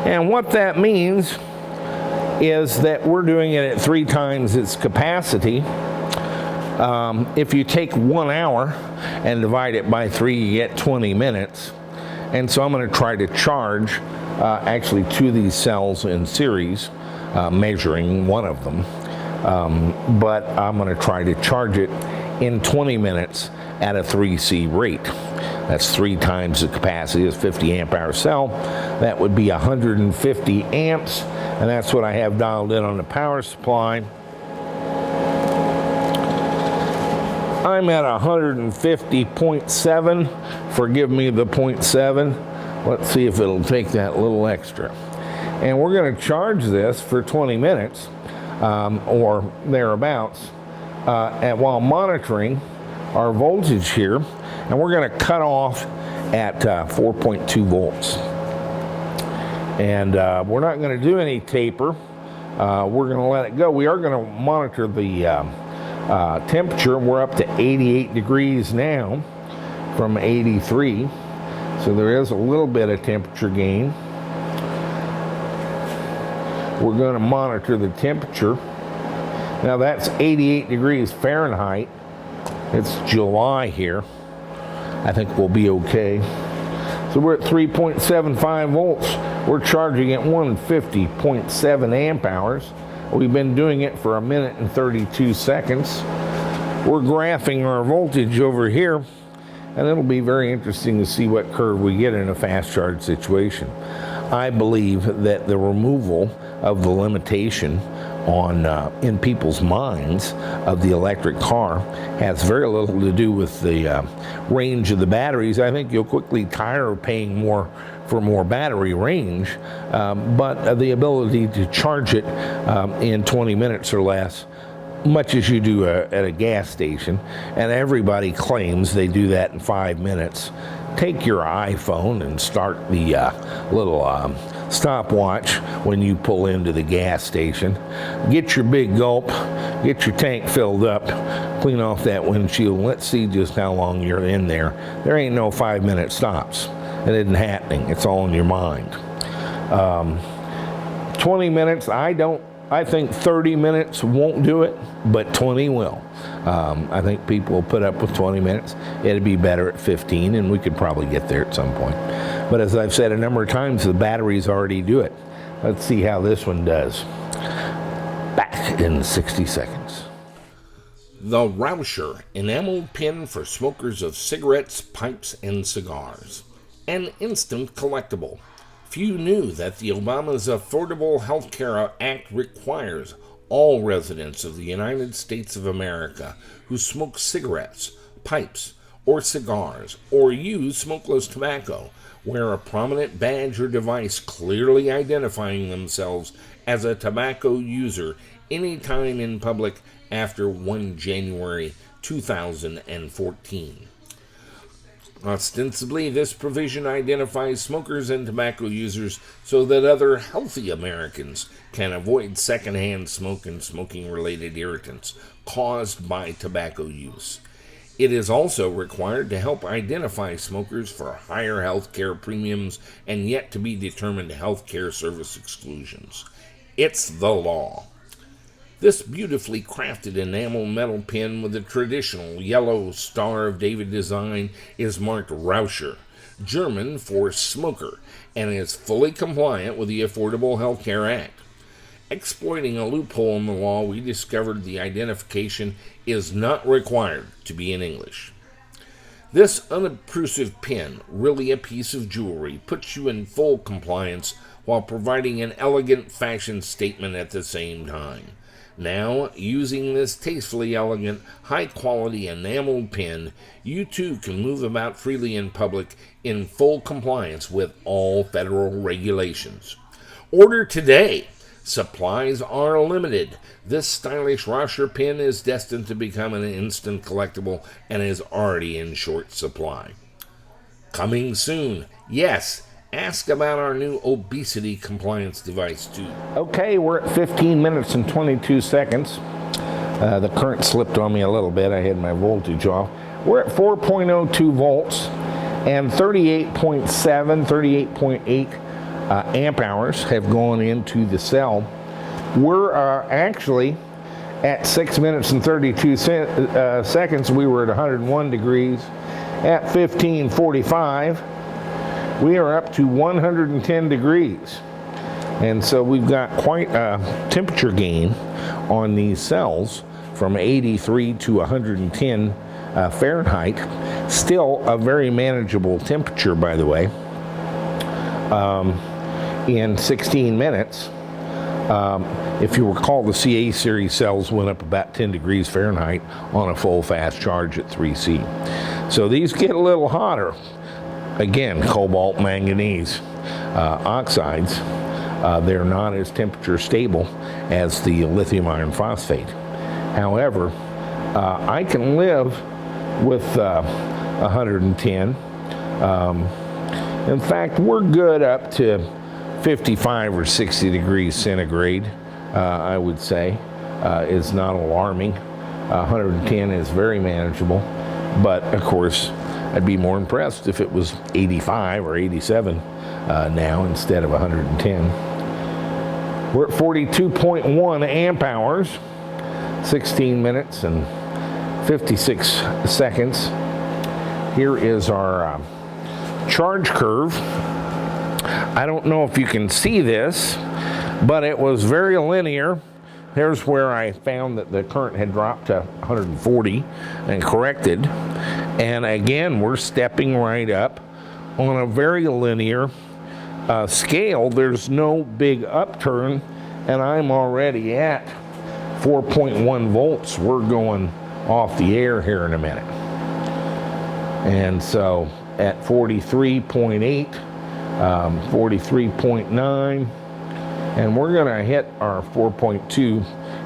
And what that means is that we're doing it at 3 times its capacity. If you take 1 hour and divide it by 3, you get 20 minutes. And so I'm going to try to charge actually 2 of these cells in series, measuring one of them. But I'm going to try to charge it in 20 minutes at a 3C rate. That's 3 times the capacity of a 50 amp hour cell. That would be 150 amps, and that's what I have dialed in on the power supply. I'm at 150.7. Forgive me the 0.7. Let's see if it'll take that little extra. And we're going to charge this for 20 minutes or thereabouts while monitoring our voltage here, and we're going to cut off at 4.2 volts. And we're not going to do any taper. We're going to let it go. We are going to monitor the temperature. We're up to 88 degrees now from 83. So there is a little bit of temperature gain. We're going to monitor the temperature. Now that's 88 degrees Fahrenheit. It's July here. I think we'll be okay. So we're at 3.75 volts. We're charging at 150.7 amp hours. We've been doing it for 1 minute and 32 seconds. We're graphing our voltage over here, and it'll be very interesting to see what curve we get in a fast charge situation. I believe that the removal of the limitation in people's minds of the electric car has very little to do with the range of the batteries. I think you'll quickly tire of paying more for more battery range, but the ability to charge it in 20 minutes or less, much as you do at a gas station, and everybody claims they do that in 5 minutes. Take your iPhone and start the little stopwatch when you pull into the gas station. Get your big gulp, get your tank filled up, clean off that windshield. Let's see just how long you're in there. There ain't no 5-minute stops. It isn't happening. It's all in your mind. 20 minutes, I think 30 minutes won't do it, but 20 will. I think people will put up with 20 minutes. It'd be better at 15, and we could probably get there at some point. But as I've said a number of times, the batteries already do it. Let's see how this one does. Back in 60 seconds. The Rauscher enamel pin for smokers of cigarettes, pipes, and cigars. An instant collectible. Few knew that the Obama's Affordable Health Care Act requires all residents of the United States of America who smoke cigarettes, pipes, or cigars, or use smokeless tobacco, wear a prominent badge or device clearly identifying themselves as a tobacco user anytime in public after 1 January 2014. Ostensibly, this provision identifies smokers and tobacco users so that other healthy Americans can avoid secondhand smoke and smoking-related irritants caused by tobacco use. It is also required to help identify smokers for higher health care premiums and yet to be determined health care service exclusions. It's the law. This beautifully crafted enamel metal pin with the traditional yellow Star of David design is marked Rauscher, German for smoker, and is fully compliant with the Affordable Health Care Act. Exploiting a loophole in the law, we discovered the identification is not required to be in English. This unobtrusive pin, really a piece of jewelry, puts you in full compliance while providing an elegant fashion statement at the same time. Now, using this tastefully elegant, high-quality enameled pin, you too can move about freely in public in full compliance with all federal regulations. Order today. Supplies are limited. This stylish Rauscher pin is destined to become an instant collectible and is already in short supply. Coming soon. Yes. Ask about our new obesity compliance device, too. Okay, we're at 15 minutes and 22 seconds. The current slipped on me a little bit. I had my voltage off. We're at 4.02 volts and 38.8 amp hours have gone into the cell. We're actually at 6 minutes and 32 seconds. We were at 101 degrees. At 15:45. We are up to 110 degrees. And so we've got quite a temperature gain on these cells from 83 to 110 Fahrenheit. Still a very manageable temperature, by the way, in 16 minutes. If you recall, the CA series cells went up about 10 degrees Fahrenheit on a full fast charge at 3C. So these get a little hotter. Again, cobalt manganese oxides, they're not as temperature stable as the lithium iron phosphate. However, I can live with 110. In fact, we're good up to 55 or 60 degrees centigrade, I would say, is not alarming. 110 is very manageable, but of course, I'd be more impressed if it was 85 or 87 now instead of 110. We're at 42.1 amp hours, 16 minutes and 56 seconds. Here is our charge curve. I don't know if you can see this, but it was very linear. Here's where I found that the current had dropped to 140 and corrected. And again, we're stepping right up on a very linear scale. There's no big upturn and I'm already at 4.1 volts. We're going off the air here in a minute. And so at 43.8, 43.9, and we're gonna hit our 4.2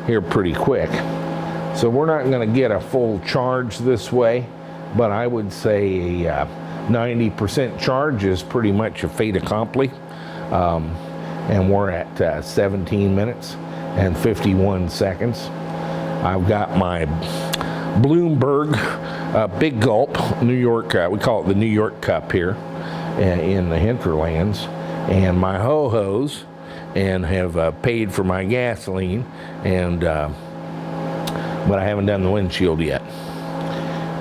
here pretty quick. So we're not gonna get a full charge this way, but I would say a 90% charge is pretty much a fait accompli. And we're at 17 minutes and 51 seconds. I've got my Bloomberg Big Gulp New York, we call it the New York Cup here in the hinterlands, and my ho-hos, and have paid for my gasoline, and but I haven't done the windshield yet.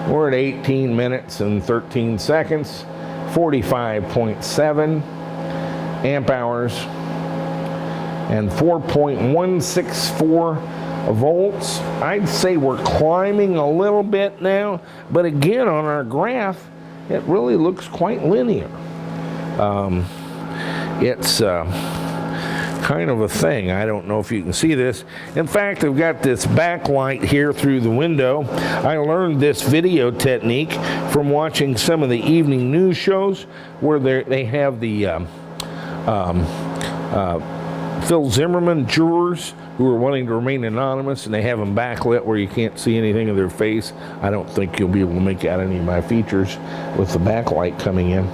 We're at 18 minutes and 13 seconds, 45.7 amp hours, and 4.164 volts. I'd say we're climbing a little bit now, but again, on our graph, it really looks quite linear. It's kind of a thing. I don't know if you can see this. In fact, I've got this backlight here through the window. I learned this video technique from watching some of the evening news shows where they have the Phil Zimmerman jurors who are wanting to remain anonymous, and they have them backlit where you can't see anything of their face. I don't think you'll be able to make out any of my features with the backlight coming in.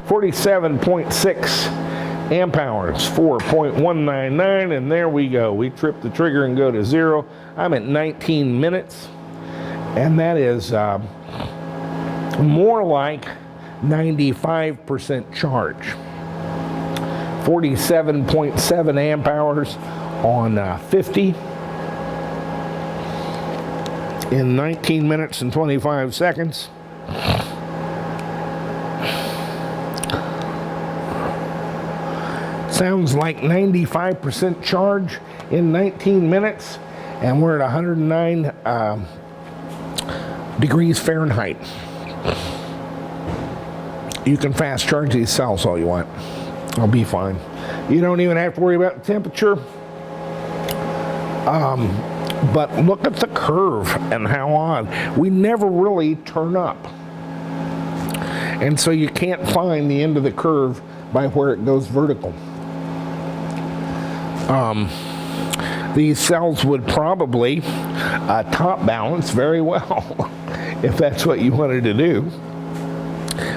47.6 amp hours, 4.199, and there we go. We trip the trigger and go to 0. I'm at 19 minutes, and that is more like 95% charge. 47.7 amp hours on 50 in 19 minutes and 25 seconds. Sounds like 95% charge in 19 minutes, and we're at 109 degrees Fahrenheit. You can fast charge these cells all you want. I'll be fine. You don't even have to worry about the temperature. But look at the curve and how odd. We never really turn up. And so you can't find the end of the curve by where it goes vertical. These cells would probably top balance very well if that's what you wanted to do,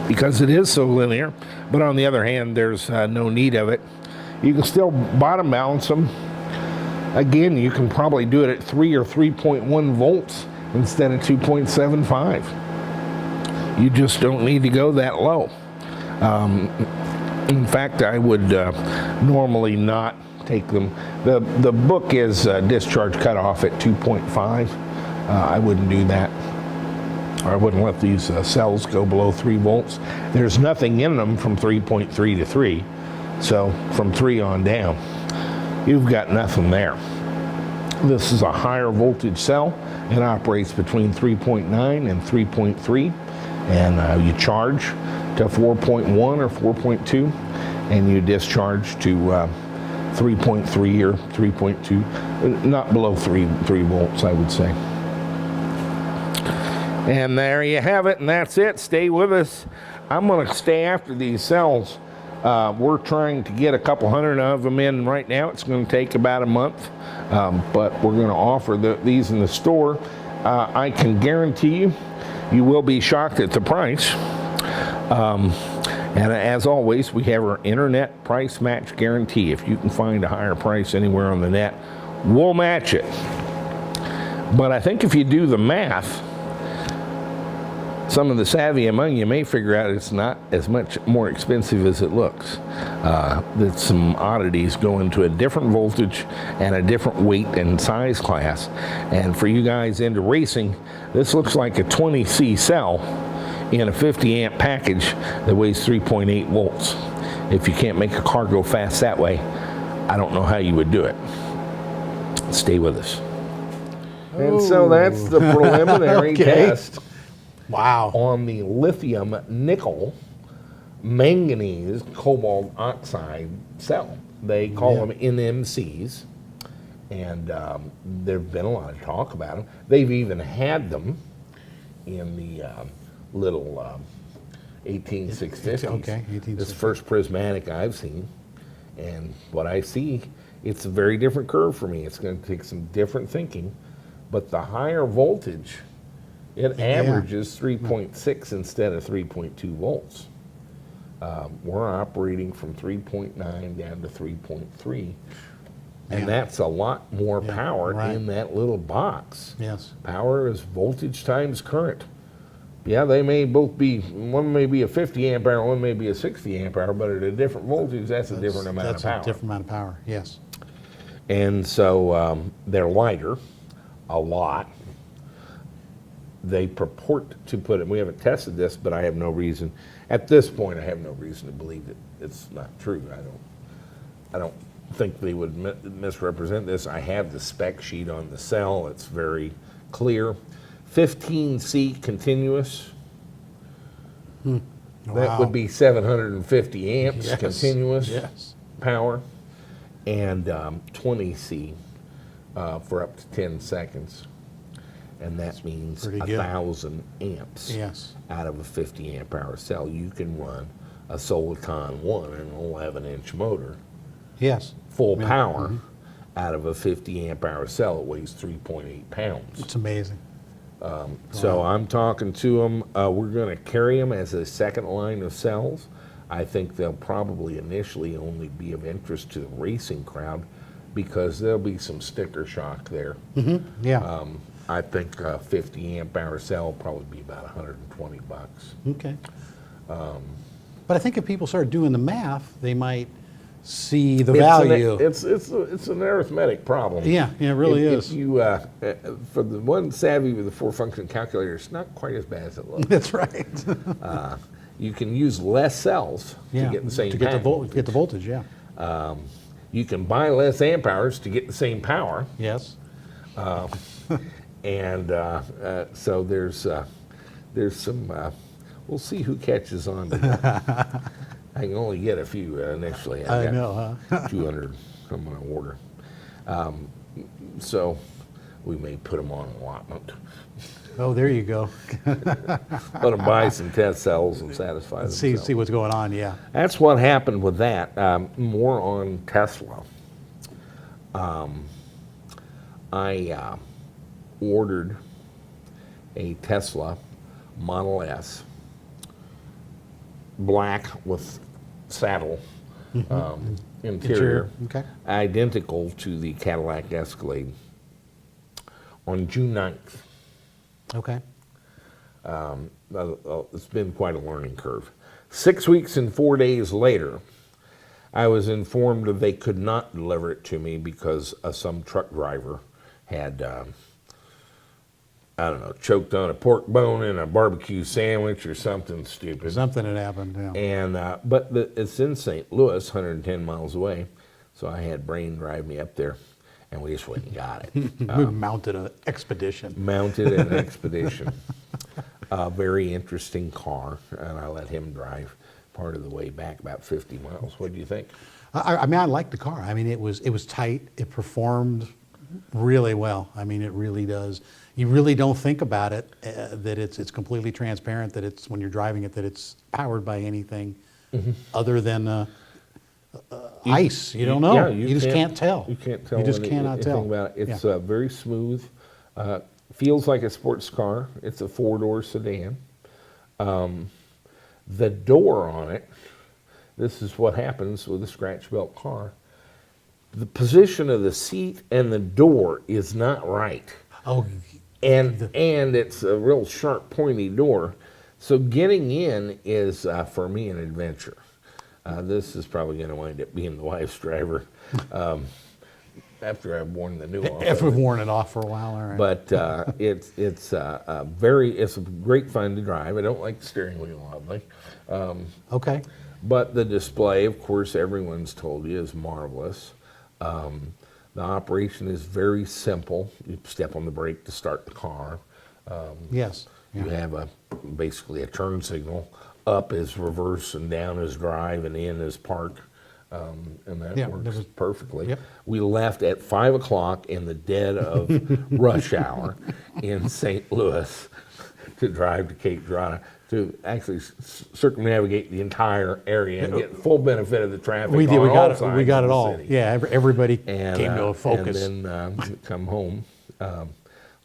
because it is so linear. But on the other hand, there's no need of it. You can still bottom balance them. Again, you can probably do it at 3 or 3.1 volts instead of 2.75. You just don't need to go that low. In fact, I would normally not take them. The book is discharge cutoff at 2.5. I wouldn't do that. I wouldn't let these cells go below 3 volts. There's nothing in them from 3.3 to 3. So from 3 on down, you've got nothing there. This is a higher voltage cell. It operates between 3.9 and 3.3. And you charge to 4.1 or 4.2, and you discharge to 3.3 or 3.2, not below 3 volts, I would say. And there you have it, and that's it. Stay with us. I'm going to stay after these cells. We're trying to get a couple hundred of them in right now. It's going to take about a month, but we're going to offer these in the store. I can guarantee you will be shocked at the price. And as always, we have our internet price match guarantee. If you can find a higher price anywhere on the net, we'll match it. But I think if you do the math, some of the savvy among you may figure out it's not as much more expensive as it looks. That some oddities go into a different voltage and a different weight and size class. And for you guys into racing, this looks like a 20C cell in a 50 amp package that weighs 3.8 volts. If you can't make a car go fast that way, I don't know how you would do it. Stay with us. And so that's the preliminary test. Wow. On the lithium nickel manganese cobalt oxide cell. They call them NMCs. And there've been a lot of talk about them. They've even had them in the little 18650s. Okay, This 1860. first prismatic I've seen, and what I see, it's a very different curve for me. It's going to take some different thinking, but the higher voltage, it averages 3.6 instead of 3.2 volts. We're operating from 3.9 down to 3.3. And that's a lot more power right. in that little box. Yes. Power is voltage times current. Yeah, they may both be, one may be a 50 amp hour, one may be a 60 amp hour, but at a different voltage, that's a different amount of power. That's a different amount of power, yes. And so they're lighter, a lot. They purport to put it, we haven't tested this, but I have no reason, at this point, I have no reason to believe that it's not true. I don't think they would misrepresent this. I have the spec sheet on the cell. It's very clear. 15C continuous. That Wow. would be 750 amps Yes. continuous Yes. power, and 20C for up to 10 seconds. And that means pretty good. 1,000 amps Yes. out of a 50 amp hour cell. You can run a Soliton 1, an 11-inch motor, Yes. full power out of a 50 amp hour cell. It weighs 3.8 pounds. It's amazing. So I'm talking to them. We're going to carry them as a second line of cells. I think they'll probably initially only be of interest to the racing crowd because there'll be some sticker shock there. Yeah. I think a 50 amp hour cell will probably be about $120. Okay. But I think if people start doing the math, they might see the value. It's an arithmetic problem. Yeah, it really is. If you, for the one savvy with the four-function calculator, it's not quite as bad as it looks. That's right. You can use less cells to get the same to get the power. get the voltage. Yeah. You can buy less amp hours to get the same power. Yes. And so there's some. We'll see who catches on to that. I can only get a few initially. I got know, 200 I'm going to order. So we may put them on allotment. Oh, there you go. Let them buy some test cells and satisfy themselves. See what's going on. Yeah. That's what happened with that. More on Tesla. I ordered a Tesla Model S, black with saddle interior, Okay. identical to the Cadillac Escalade, on June 9th. Okay. It's been quite a learning curve. 6 weeks and 4 days later, I was informed that they could not deliver it to me because some truck driver had, I don't know, choked on a pork bone in a barbecue sandwich or something stupid. Something had happened. Yeah. And but it's in St. Louis, 110 miles away, so I had Brain drive me up there, and we just went and got it. We mounted an expedition. Mounted an expedition. Very interesting car, and I let him drive part of the way back, about 50 miles. What do you think? I mean, I liked the car. I mean, it was tight. It performed really well. I mean, it really does. You really don't think about it that it's completely transparent. That it's when you're driving it that it's powered by anything other than ice. You don't know. Yeah, you just can't tell. You can't tell. You just cannot anything tell. about it. It's Yeah. very smooth. Feels like a sports car. It's a four-door sedan. The door on it. This is what happens with a scratch-built car. The position of the seat and the door is not right. Oh, And it's a real sharp, pointy door. So getting in is, for me, an adventure. This is probably going to wind up being the wife's driver after I've worn the new off. if we've worn it off for a while, all right. But it's a great fun to drive. I don't like the steering wheel, oddly. Okay. But the display, of course, everyone's told you, is marvelous. The operation is very simple. You step on the brake to start the car. Yes. You have basically a turn signal. Up is reverse and down is drive and in is park. And that Yeah, works that was- perfectly. Yep. We left at 5 o'clock in the dead of rush hour in St. Louis to drive to Cape Girardeau to actually circumnavigate the entire area and get full benefit of the traffic. We did. on We got all it. sides We got of it the all. city. Yeah. Everybody And, came to a focus. And then come home.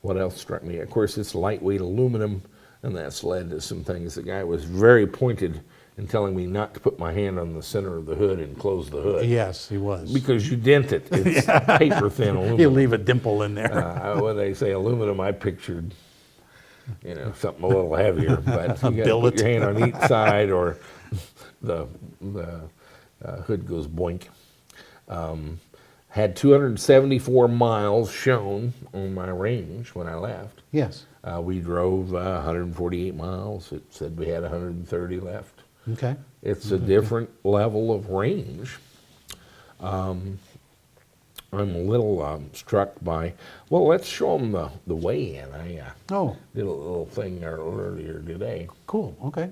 What else struck me? Of course, it's lightweight aluminum, and that's led to some things. The guy was very pointed in telling me not to put my hand on the center of the hood and close the hood. Yes, he was. Because you dent it. It's paper thin He'll aluminum. leave a dimple in there. When they say aluminum, I pictured, something a little heavier. But you got to billet. put your hand on each side, or the hood goes boink. Had 274 miles shown on my range when I left. Yes. We drove 148 miles. It said we had 130 left. Okay. It's a different level of range. I'm a little struck by, well, let's show them the weigh-in. I Oh, did a little thing earlier today. cool. Okay.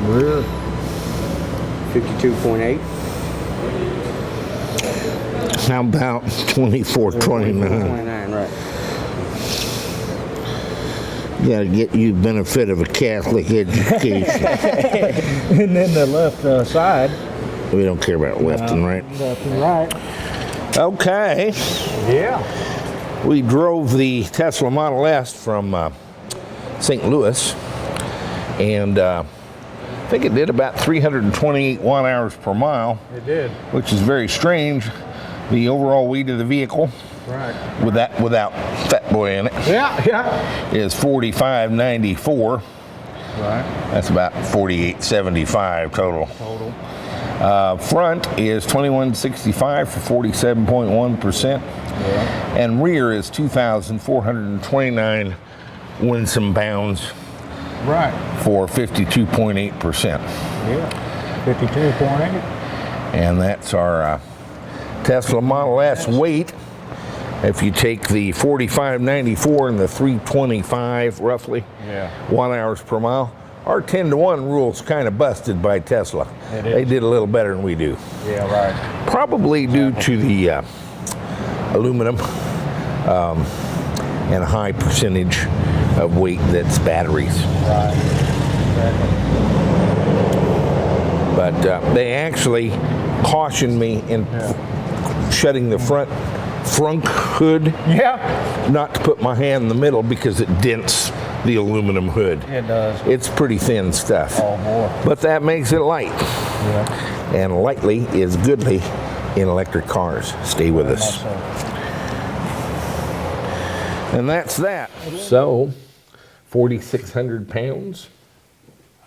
Rear. 52.8. How about 2429? 29, right. You gotta get you benefit of a Catholic education. And then the left side. We don't care about left and right. Left and right. Okay. Yeah. We drove the Tesla Model S from St. Louis, and I think it did about 328 watt-hours per mile. It did. Which is very strange. The overall weight of the vehicle, Right. without Fat Boy in it, Yeah. is 4594. Right. That's about 4875 total. Front is 2165 for 47.1%, and rear is 2,429 winsome pounds Right. for 52.8%. Yeah. 52.8. And that's our Tesla Model S weight. If you take the 4594 and the 325 roughly Yeah. watt-hours per mile, our 10-to-1 rule's kind of busted by Tesla. It They is. did a little better than we do. Yeah, right. Probably due to the aluminum and a high percentage of weight that's batteries. Right. But they actually cautioned me in shutting the front hood, Yeah. not to put my hand in the middle because it dents the aluminum hood. It does. It's pretty thin stuff. Oh, boy. But that makes it light. Yeah. And lightly is goodly in electric cars. Stay with us. And that's that. So, 4,600 pounds.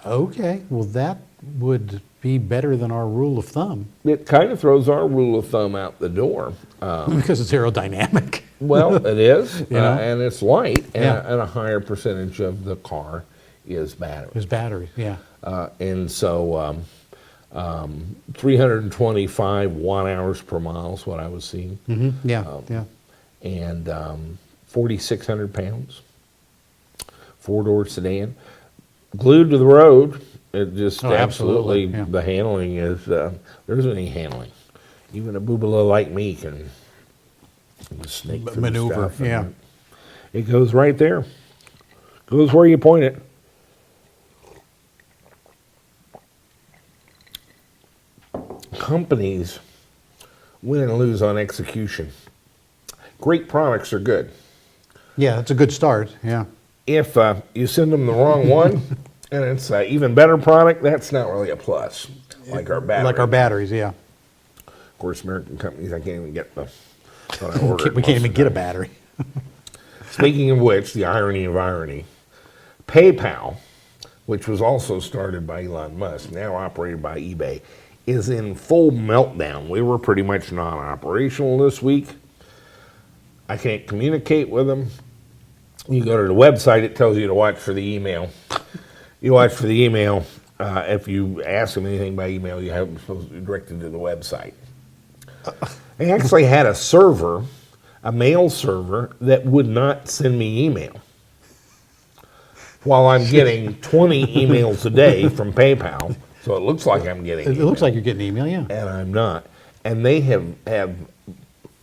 Okay, well, that would be better than our rule of thumb It kind of throws our rule of thumb out the door. because it's aerodynamic. Well, it is, You know? and it's light, Yeah. and a higher percentage of the car is battery. There's batteries, yeah. And so 325 watt-hours per mile is what I was seeing, Yeah, yeah. and 4,600 pounds, four-door sedan, glued to the road. It just Oh, absolutely, absolutely, yeah. the handling is, there isn't any handling. Even a boobala like me can snake through Maneuver, stuff, and yeah. It goes right there. Goes where you point it. Companies win and lose on execution. Great products are good. Yeah, that's a good start, yeah. If you send them the wrong one and it's an even better product, that's not really a plus. Like our battery. Like our batteries, yeah. Of course, American companies, I can't even get the. What I ordered We can't even most of get a the time. battery. Speaking of which, the irony of irony, PayPal, which was also started by Elon Musk, now operated by eBay, is in full meltdown. We were pretty much non-operational this week. I can't communicate with them. You go to the website, it tells you to watch for the email. You watch for the email. If you ask them anything by email, you have them supposed to be directed to the website. They actually had a server, a mail server, that would not send me email. While I'm getting 20 emails a day from PayPal, so it looks like I'm getting It email, looks like you're getting email, yeah. and I'm not. And they have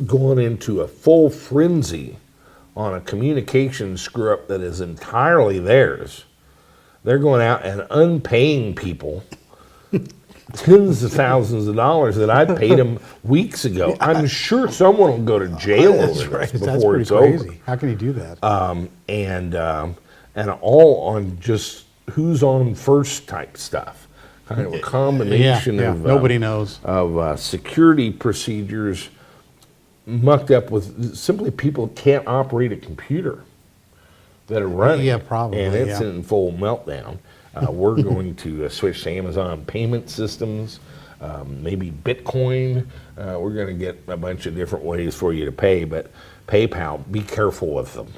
gone into a full frenzy on a communication screw-up that is entirely theirs. They're going out and unpaying people tens of thousands of dollars that I paid them weeks ago. I'm sure someone will go to jail That's over right. this That's before pretty it's crazy. over. How can you do that? And all on just who's on first type stuff. Kind of a combination yeah. of Nobody knows. of security procedures mucked up with simply people can't operate a computer that are running. Yeah, probably, And it's yeah. in full meltdown. We're going to switch to Amazon payment systems, maybe Bitcoin. We're going to get a bunch of different ways for you to pay, but PayPal, be careful with them.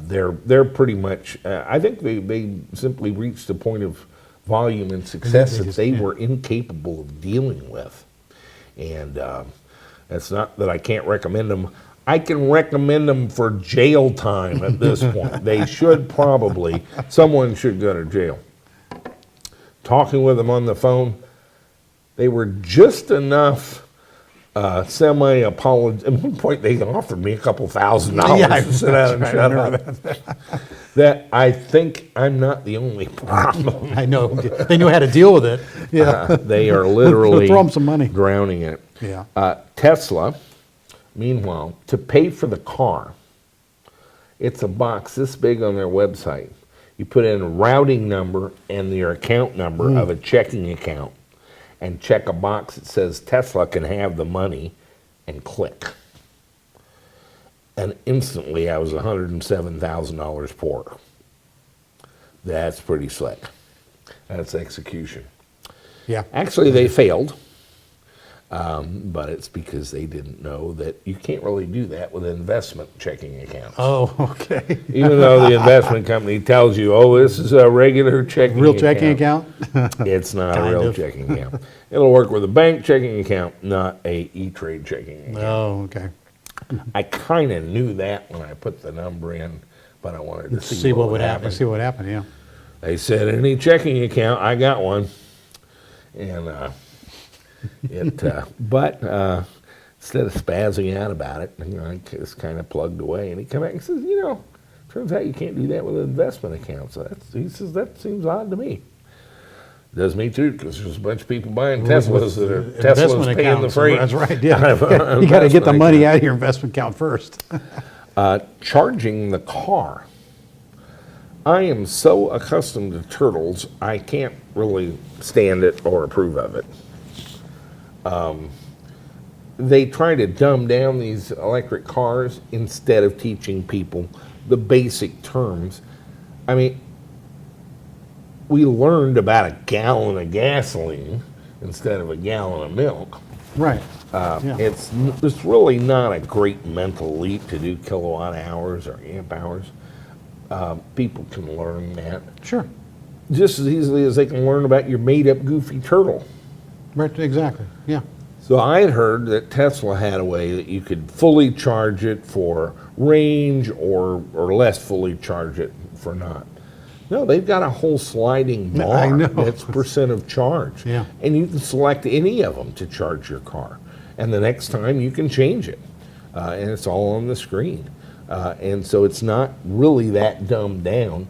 They're pretty much, I think they simply reached a point of volume and success that they were incapable of dealing with. And it's not that I can't recommend them. I can recommend them for jail time at this point. They should probably, someone should go to jail. talking with them on the phone. They were just enough semi-apology. At one point, they offered me a couple $1,000 to sit down and shut up. That I think I'm not the only problem. I know. They knew how to deal with it. Yeah. They are literally Throw 'em some money. drowning it. Yeah. Tesla, meanwhile, to pay for the car, it's a box this big on their website. You put in a routing number and your account number of a checking account and check a box that says Tesla can have the money and click. And instantly I was $107,000 poorer. That's pretty slick. That's execution. Yeah. Actually, they failed, but it's because they didn't know that you can't really do that with investment checking accounts. Oh, okay. Even though the investment company tells you, oh, this is a regular checking Real account. checking account? It's not a Kind real of. checking account. It'll work with a bank checking account, not a E-Trade checking account. Oh, okay. I kind of knew that when I put the number in, but I wanted to See what would happen. See what happened, yeah. They said, any checking account, I got one. And but instead of spazzing out about it, I just kind of plugged away. And he came back and says, turns out you can't do that with an investment account. So he says, that seems odd to me. Does me too, because there's a bunch of people buying Teslas that are Teslas paying the accounts. freight. That's right, yeah. You got to get the money out of your investment account first. Charging the car. I am so accustomed to turtles, I can't really stand it or approve of it. They try to dumb down these electric cars instead of teaching people the basic terms. I mean, we learned about a gallon of gasoline instead of a gallon of milk. Right. Yeah. It's really not a great mental leap to do kilowatt hours or amp hours. People can learn that Sure. just as easily as they can learn about your made-up goofy turtle. Right, exactly. Yeah. So I had heard that Tesla had a way that you could fully charge it for range or less fully charge it for not. No, they've got a whole sliding bar I know. that's percent of charge. Yeah. And you can select any of them to charge your car. And the next time you can change it. And it's all on the screen. And so it's not really that dumbed down.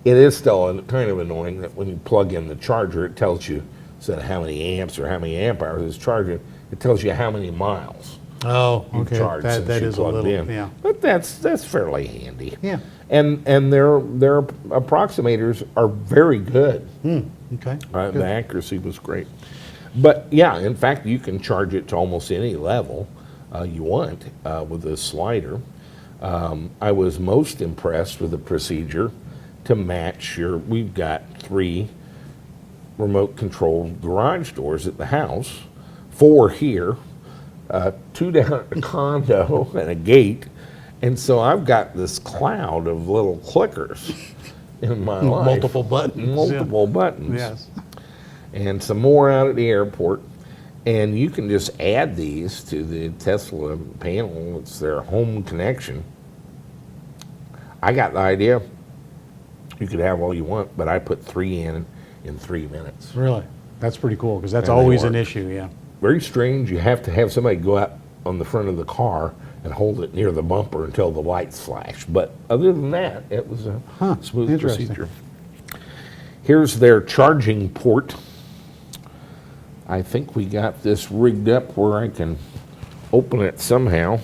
It is still kind of annoying that when you plug in the charger, it tells you, instead of how many amps or how many amp hours it's charging, it tells you how many miles Oh, you okay. charged That since you is a plugged little, in. yeah. But that's fairly handy. Yeah. And their approximaters are very good. Okay. The accuracy was great. But yeah, in fact, you can charge it to almost any level you want with a slider. I was most impressed with the procedure to match we've got 3 remote controlled garage doors at the house, 4 here, 2 down at the condo and a gate. And so I've got this cloud of little clickers in my life. Multiple buttons. Multiple buttons. Yes. And some more out at the airport. And you can just add these to the Tesla panel. It's their home connection. I got the idea. You could have all you want, but I put 3 in 3 minutes. Really? That's pretty cool, because that's And they always an work. issue, yeah. Very strange. You have to have somebody go out on the front of the car and hold it near the bumper until the lights flash. But other than that, it was a smooth interesting. procedure. Here's their charging port. I think we got this rigged up where I can open it somehow.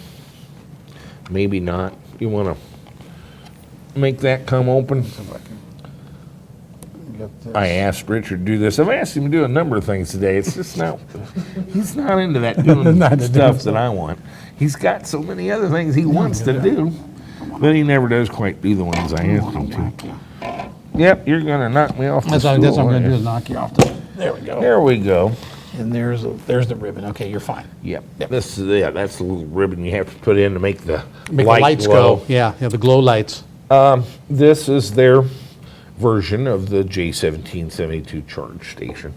Maybe not. You want to make that come open? I asked Richard to do this. I've asked him to do a number of things today. It's just not, he's not into that doing stuff that I want. He's got so many other things he wants to do, but he never does quite do the ones I ask him to. Yep, you're going to knock me off the That's what stool, I'm going aren't to do, you? is knock you off. There we go. There we go. And there's the ribbon. Okay, you're fine. Yep. That's the little ribbon you have to put in to make the Make light the lights glow. go. Yeah, the glow lights. This is their version of the J1772 charge station.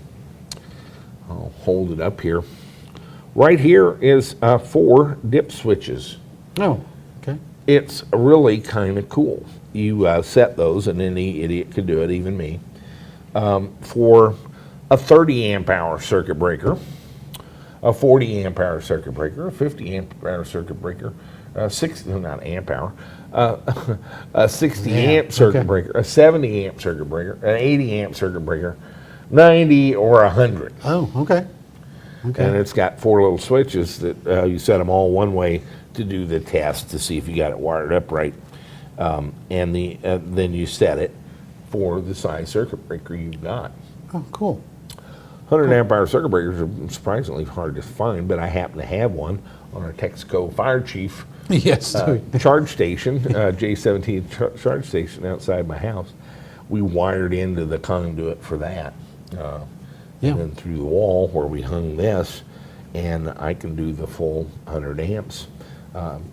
I'll hold it up here. Right here is 4 dip switches. Oh, okay. It's really kind of cool. You set those, and any idiot could do it, even me. for a 30 amp hour circuit breaker, a 40 amp hour circuit breaker, a 50 amp hour circuit breaker, 60, no, not amp hour, a 60 amp circuit okay. breaker, a 70 amp circuit breaker, an 80 amp circuit breaker, 90 or 100. Oh, okay. Okay. And it's got 4 little switches that you set them all one way to do the test to see if you got it wired up right. And then you set it for the size circuit breaker you've got. Oh, cool. 100 amp hour circuit breakers are surprisingly hard to find, but I happen to have one on our Texaco Fire Chief Yes. charge station, J17 charge station outside my house. We wired into the conduit for that. Yeah. And then through the wall where we hung this, and I can do the full 100 amps.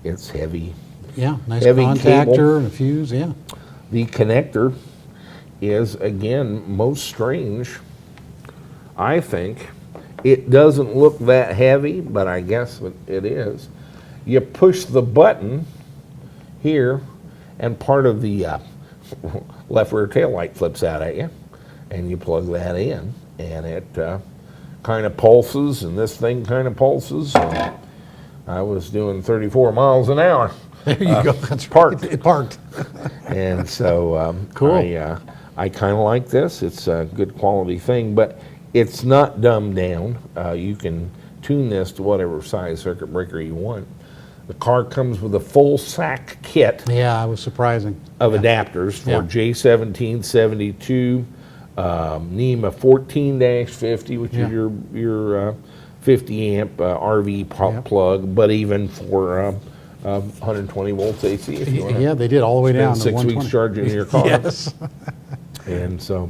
It's heavy. Yeah. Nice Heavy contactor cable. and a fuse. Yeah. The connector is, again, most strange. I think it doesn't look that heavy, but I guess it is. You push the button here, and part of the left rear tail light flips out at you, and you plug that in, and it kind of pulses, and this thing kind of pulses. And I was doing 34 miles an hour. There you go. That's parked. Right. It parked. And so Cool. I kind of like this. It's a good quality thing, but it's not dumbed down. You can tune this to whatever size circuit breaker you want. The car comes with a full sack kit Yeah, it was surprising. of adapters for Yeah. J1772, NEMA 14-50, which Yeah. is your 50 amp RV Yeah. plug, but even for 120 volts AC if you want to Yeah, they did all the way down spend to 6 weeks 120. charging your car. Yes. And so,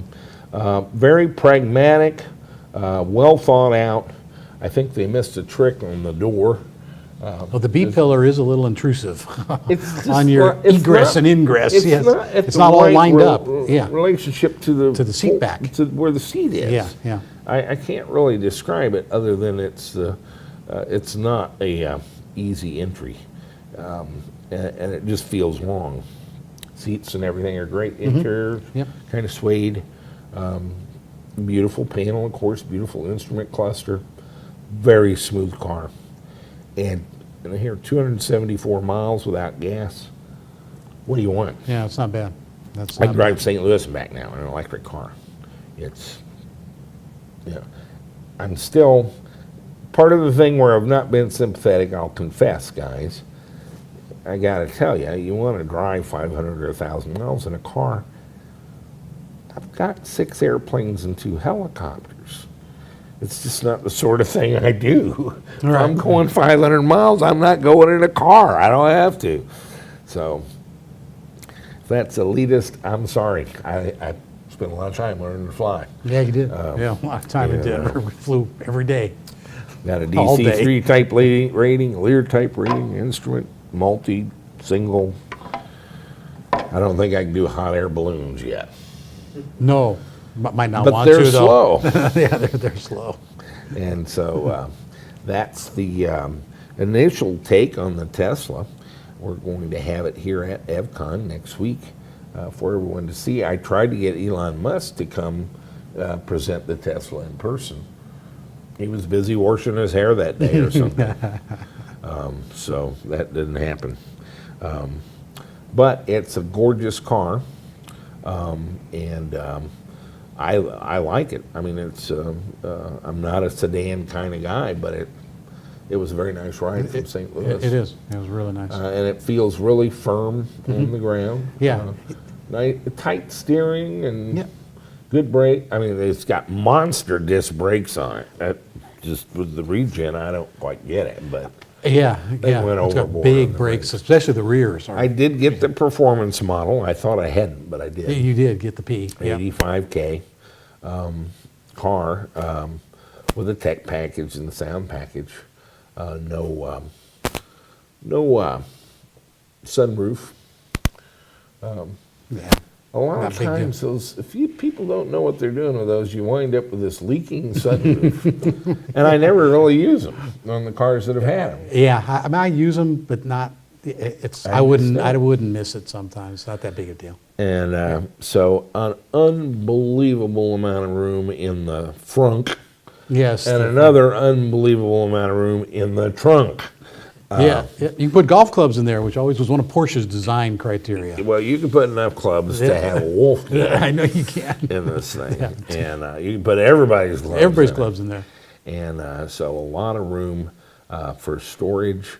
very pragmatic, well thought out. I think they missed a trick on the door. Well, the B pillar is a little intrusive It's just on your not- it's egress not- and ingress. It's Yes, not, at it's the not all right lined up. Yeah, relationship to the seat back. to where the seat is. Yeah, yeah. I can't really describe it other than it's not a easy entry, and it just feels wrong. Seats and everything are great. Interior, Yep. kind of suede. Beautiful panel, of course. Beautiful instrument cluster. Very smooth car. And I hear 274 miles without gas. What do you want? Yeah, it's not bad. That's I not can drive to St. Louis and back now in an electric car. It's, I'm still, part of the thing where I've not been sympathetic, I'll confess, guys. I gotta tell you, you want to drive 500 or 1,000 miles in a car. I've got 6 airplanes and 2 helicopters. It's just not the sort of thing I do. If Right. I'm going 500 miles, I'm not going in a car. I don't have to. So, if that's elitist, I'm sorry. I spent a lot of time learning to fly. Yeah, you did. Yeah, a lot of time it yeah. did. We flew every day. Got a All day. DC-3 type rating, Lear type rating, instrument, multi, single. I don't think I can do hot air balloons yet. No, might not But want they're to though. slow. Yeah, they're slow. And so that's the initial take on the Tesla. We're going to have it here at EVCon next week for everyone to see. I tried to get Elon Musk to come present the Tesla in person. He was busy washing his hair that day or something. So that didn't happen. But it's a gorgeous car. And I like it. I mean, it's I'm not a sedan kind of guy, but it was a very nice ride from St. Louis. It is. It was really nice. And it feels really firm on the ground. Yeah. Tight steering and Yep. good brake. I mean, it's got monster disc brakes on it. That just with the regen, I don't quite get it, but Yeah, They yeah. went It's got overboard on big the brakes, especially the rears. I did get the performance model. I thought I hadn't, but I did. You did get the P. Yeah. 85K car with a tech package and the sound package. No sunroof. Yeah. A lot Not of big deal. times, people don't know what they're doing with those, you wind up with this leaking sunroof. And I never really use them on the cars that have had them. Yeah, I use them, but not I wouldn't miss it sometimes. It's not that big a deal. And so an unbelievable amount of room in the frunk, Yes. and another unbelievable amount of room in the trunk. Yeah, you can put golf clubs in there, which always was one of Porsche's design criteria. Well, you can put enough clubs to have a wolf I know you can. in this thing, and you can put everybody's clubs. Everybody's in it. clubs in there. And so a lot of room for storage.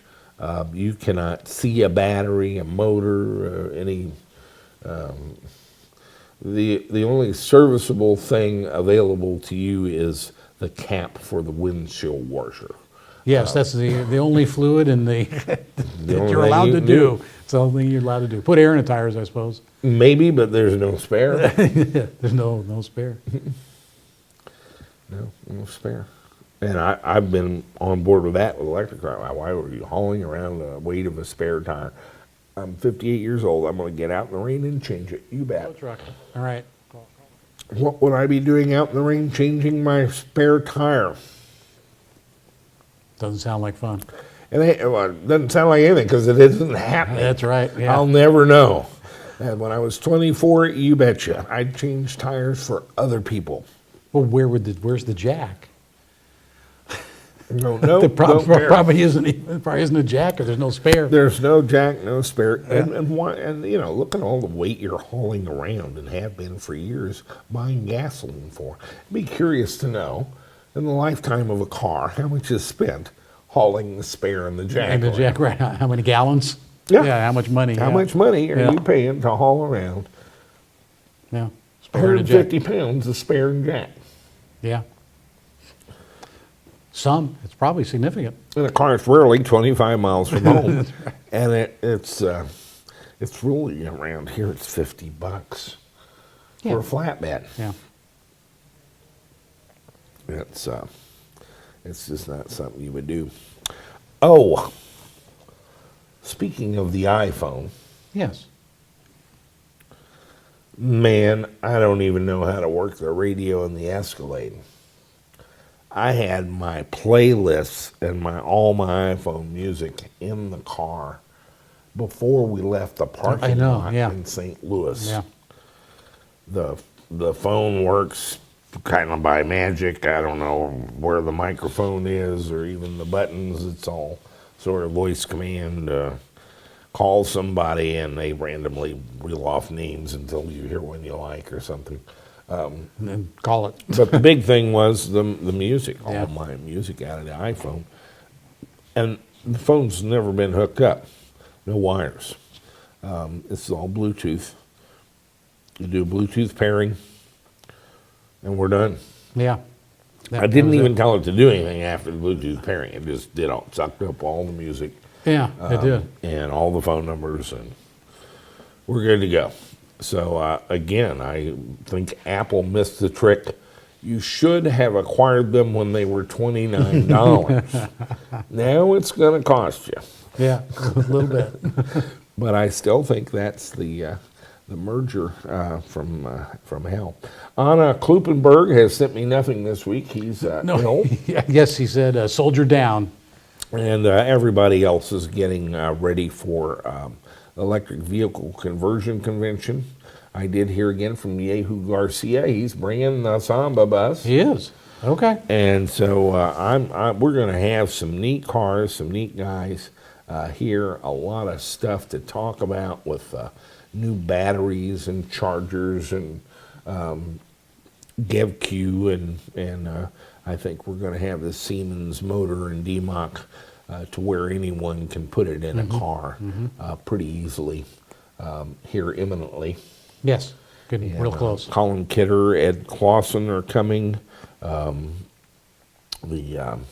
You cannot see a battery, a motor, any. The only serviceable thing available to you is the cap for the windshield washer. Yes, that's the only fluid and that only you're thing allowed you to can do. It's the only thing you're allowed to do. Put air in the tires, I suppose. Maybe, but there's no spare. There's no spare. No spare. And I've been on board with that with electric car. Why were you hauling around the weight of a spare tire? I'm 58 years old. I'm going to get out in the rain and change it. You bet. All right. What would I be doing out in the rain changing my spare tire? Doesn't sound like fun. It doesn't sound like anything because it isn't happening. That's right. Yeah. I'll never know. And when I was 24, you betcha, I'd change tires for other people. Well, where's the jack? No, The don't care. probably isn't a jack, or there's no spare. There's no jack, no spare, and look at all the weight you're hauling around and have been for years buying gasoline for. Be curious to know, in the lifetime of a car, how much is spent hauling the spare and the jack. And the around. jack, right? How many gallons? Yeah. How much money? How yeah. much money are Yeah. you paying to haul around Yeah. Spare and a jack. 150 pounds of spare and jack? Yeah. It's probably significant. And a car is rarely 25 miles from home, and it's really around here. It's $50 for a flatbed. Yeah. It's just not something you would do. Oh, speaking of the iPhone, Yes. man, I don't even know how to work the radio and the Escalade. I had my playlists and all my iPhone music in the car before we left the parking lot in St. Louis. Yeah. The phone works kind of by magic. I don't know where the microphone is or even the buttons. It's all sort of voice command. Call somebody and they randomly reel off names until you hear one you like or something. And then call it. But the big thing was the music, all Yeah. my music out of the iPhone. And the phone's never been hooked up, no wires. It's all Bluetooth. You do a Bluetooth pairing, and we're done. Yeah. I didn't even tell it to do anything after the Bluetooth pairing. It just sucked up all the music. Yeah, it did. And all the phone numbers, and we're good to go. So again, I think Apple missed the trick. You should have acquired them when they were $29. Now it's going to cost you. Yeah, a little bit. But I still think that's the merger from hell. Anna Klupenberg has sent me nothing this week. He's ill. Yes, he said, soldier down. And everybody else is getting ready for electric vehicle conversion convention. I did hear again from Yehu Garcia. He's bringing the Samba bus. He is. Okay. And so we're going to have some neat cars, some neat guys here. A lot of stuff to talk about with new batteries and chargers and GevQ and I think we're going to have the Siemens motor and DMOC to where anyone can put it in a car pretty easily here imminently. Yes. Getting real close. Colin Kidder, Ed Clausen are coming. We're going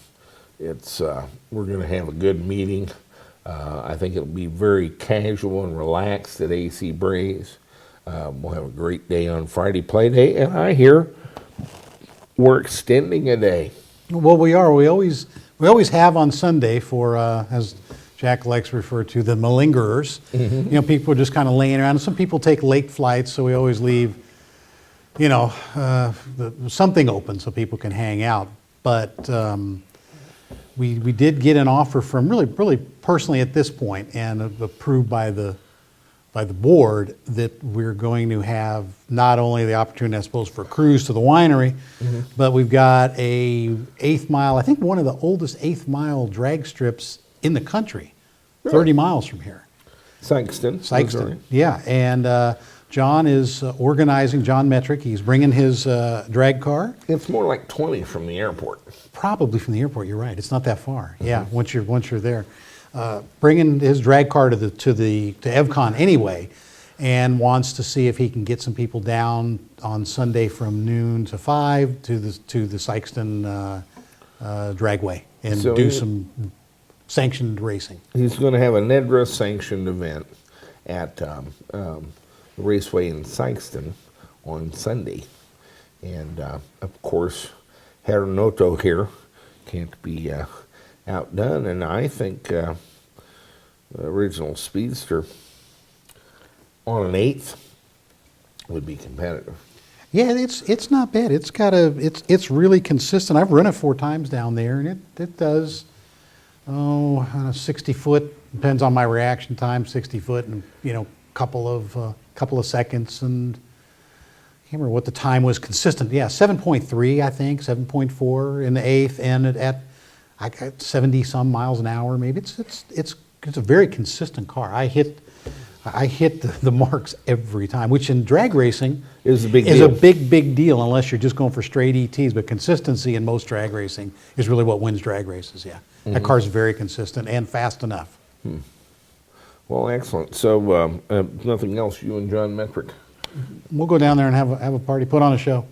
to have a good meeting. I think it'll be very casual and relaxed at AC Braze. We'll have a great day on Friday Play Day, and I hear we're extending a day. Well, we are. We always have on Sunday for, as Jack likes to refer to, the malingerers. You know, people are just kind of laying around. Some people take late flights, so we always leave, something open so people can hang out. But we did get an offer from really personally at this point and approved by the board that we're going to have not only the opportunity, I suppose, for a cruise to the winery, but we've got a 1/8 mile, I think one of the oldest 1/8 mile drag strips in the country, 30 miles from here. Sykeston. Missouri. Sykeston, yeah. And John is organizing, John Metric, he's bringing his drag car. It's more like 20 from the airport. Probably from the airport, you're right. It's not that far. Yeah, once you're there. Bringing his drag car to EVCON anyway, and wants to see if he can get some people down on Sunday from noon to 5 to the Sykeston dragway and So do some sanctioned racing. He's going to have a NEDRA sanctioned event at the raceway in Sykeston on Sunday. And of course, Hernoto here can't be outdone. And I think the original Speedster on an 1/8 would be competitive. Yeah, it's not bad. It's really consistent. I've run it 4 times down there, and it does, on a 60 foot, depends on my reaction time, 60 foot, and couple of seconds, and I can't remember what the time was consistent. Yeah, 7.3, I think, 7.4 in the 1/8, and I got 70 some miles an hour. Maybe it's a very consistent car. I hit the marks every time, which in drag racing Is a big is deal. a big deal unless you're just going for straight ETs. But consistency in most drag racing is really what wins drag races. Yeah, that car's very consistent and fast enough. Well, excellent. So nothing else, you and John Metric. We'll go down there and have a party, put on a show.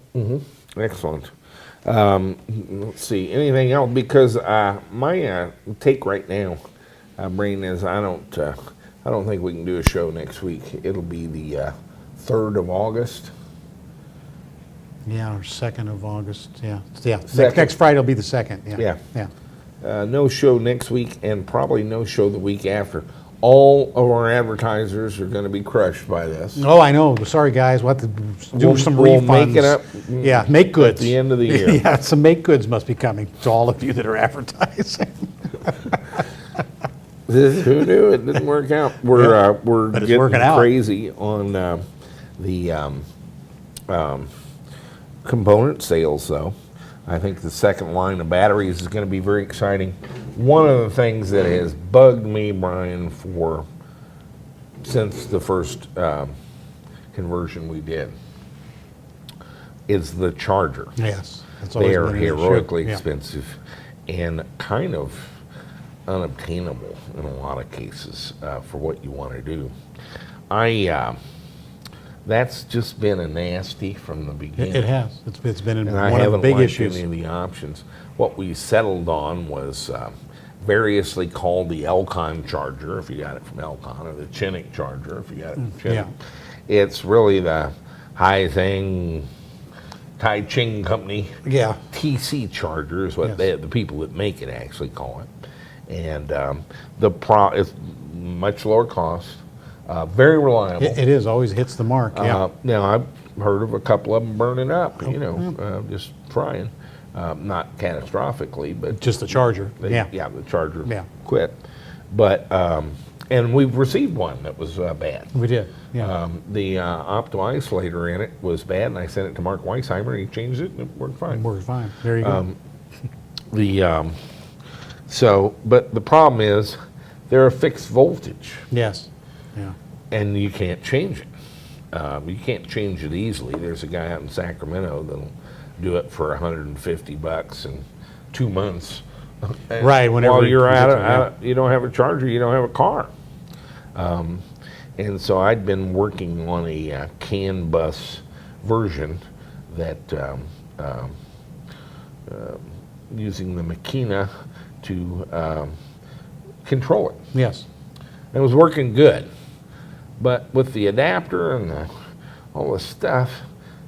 Excellent. Let's see, anything else? Because my take right now, Brain, is I don't think we can do a show next week. It'll be the 3rd of August. Yeah, or 2nd of August. Yeah. Second. Next Friday will be the 2nd. Yeah. Yeah. Yeah. No show next week, and probably no show the week after. All of our advertisers are going to be crushed by this. Oh, I know. Sorry, guys. We'll have to do We'll- some we'll refunds. make it up Yeah, make goods. at the end of the year. Yeah, some make goods must be coming to all of you that are advertising. Who knew it didn't work out? We're But it's getting working out. crazy on the component sales, though. I think the second line of batteries is going to be very exciting. One of the things that has bugged me, Brian, since the first conversion we did is the charger. Yes. That's They always are been an issue. heroically Yeah. expensive and kind of unobtainable in a lot of cases for what you want to do. That's just been a nasty from the beginning. It has. It's been And one I of the haven't big liked issues. any of the options. What we settled on was variously called the Elcon charger, if you got it from Elcon, or the Chinook charger, if you got it from Chinook. It's really the Tai Ching Company Yeah. TC charger is what Yes. the people that make it actually call it. And it's much lower cost, very reliable. It is. Always hits the mark. Yeah. Now, I've heard of a couple of them burning up, just trying. Not catastrophically, but Just the charger. the charger Yeah. quit. But, and we've received one that was bad. We did. Yeah. The opto isolator in it was bad, and I sent it to Mark Weisheimer, and he changed it, and it worked fine. Worked fine. There you go. But the problem is, they're a fixed voltage, Yes. Yeah. and you can't change it. You can't change it easily. There's a guy out in Sacramento that'll do it for $150 in 2 months. Right, whenever While he you're gets out, you don't have a charger, you don't have a car. And so I'd been working on a CAN bus version that using the Makina to control it. Yes. It was working good, but with the adapter and all the stuff,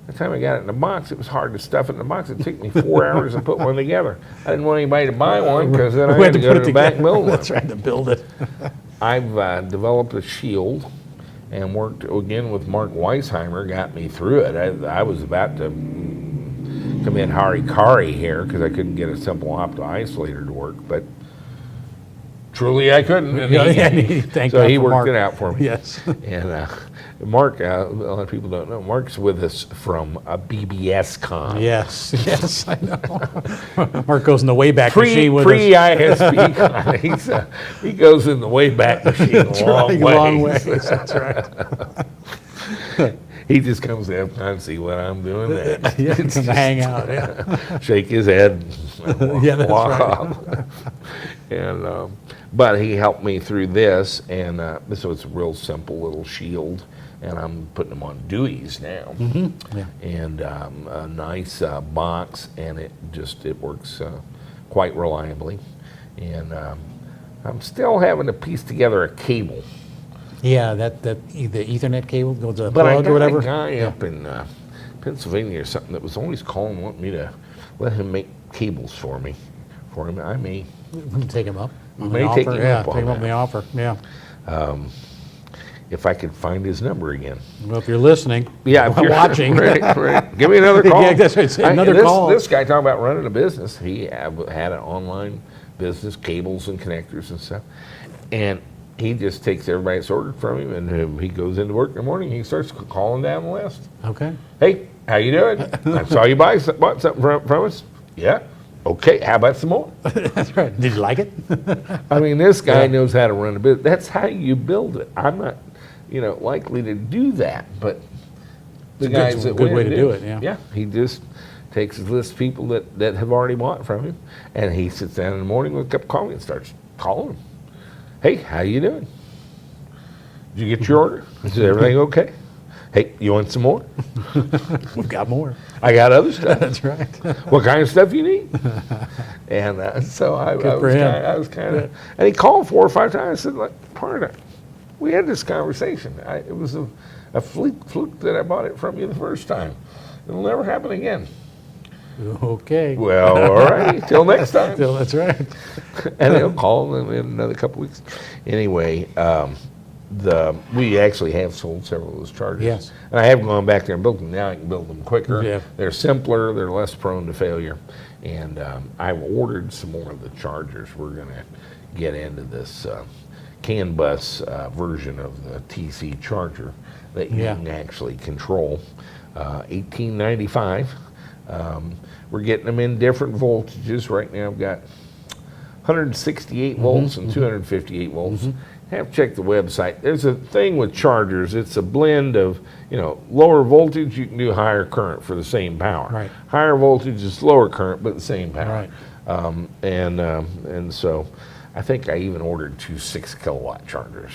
the time I got it in the box, it was hard to stuff it in the box. It took me 4 hours to put one together. I didn't want anybody to buy one because then I We had to go put to it the back together. build one. That's right, to build it. I've developed a shield and worked again with Mark Weisheimer, got me through it. I was about to commit harikari here because I couldn't get a simple opto isolator to work, but truly I couldn't. And Thank so God he for worked Mark. it out for me. Yes. And Mark, a lot of people don't know, Mark's with us from BBS Con. Yes, yes, I know. Mark goes in the Wayback Machine with us. Pre-ISP Con. He goes in the Wayback Machine a long way. That's right. He just comes to have time to see what I'm doing next. Yeah, come to hang out. Yeah. Shake his head, and Yeah, that's walk right. off. And but he helped me through this, and so it's a real simple little shield, and I'm putting them on Dewey's now, Yeah. and a nice box, and it works quite reliably, and I'm still having to piece together a cable. Yeah, the Ethernet cable goes to the But I plug got or whatever. a guy up in Pennsylvania or something that was always calling, wanting me to let him make cables for him. I may. Take him up. On May the take offer. him Yeah, up on take him up that. on the offer. Yeah. If I could find his number again. Well, if you're listening, Yeah, if you're watching. right. Give me another call. Yeah, that's right. Say another this, call. This guy talking about running a business. He had an online business, cables and connectors and stuff, and he just takes everybody that's ordered from him, and he goes into work in the morning. He starts calling down the list. Okay. Hey, how you doing? I saw you bought something from us. Yeah. Okay. How about some more? That's right. Did you like it? I mean, this guy Yeah. knows how to run a business. That's how you build it. I'm not, likely to do that, but the guys it's a that good win way to do it, yeah. Yeah, he just takes his list of people that have already bought from him, and he sits down in the morning with a cup of coffee and starts calling them. Hey, how you doing? Did you get your order? Is everything okay? Hey, you want some more? We've got more. I got other stuff. That's right. What kind of stuff you need? And so I for him. was kind of, and he called 4 or 5 times. I said, like, partner, we had this conversation. It was a fluke that I bought it from you the first time. It'll never happen again. Okay. Well, all right, till next time. So that's right. And he'll call in another couple weeks. Anyway, we actually have sold several of those chargers. Yes. And I have gone back there and built them. Now I can build them quicker. Yeah. They're simpler. They're less prone to failure. And I've ordered some more of the chargers. We're going to get into this CAN bus version of the TC charger that you Yeah. can actually control. $18.95. We're getting them in different voltages. Right now I've got 168 volts and 258 volts. Have to check the website. There's a thing with chargers. It's a blend of, lower voltage, you can do higher current for the same power. Right. Higher voltage is lower current, but the same power. Right. And so I think I even ordered 2 6-kilowatt chargers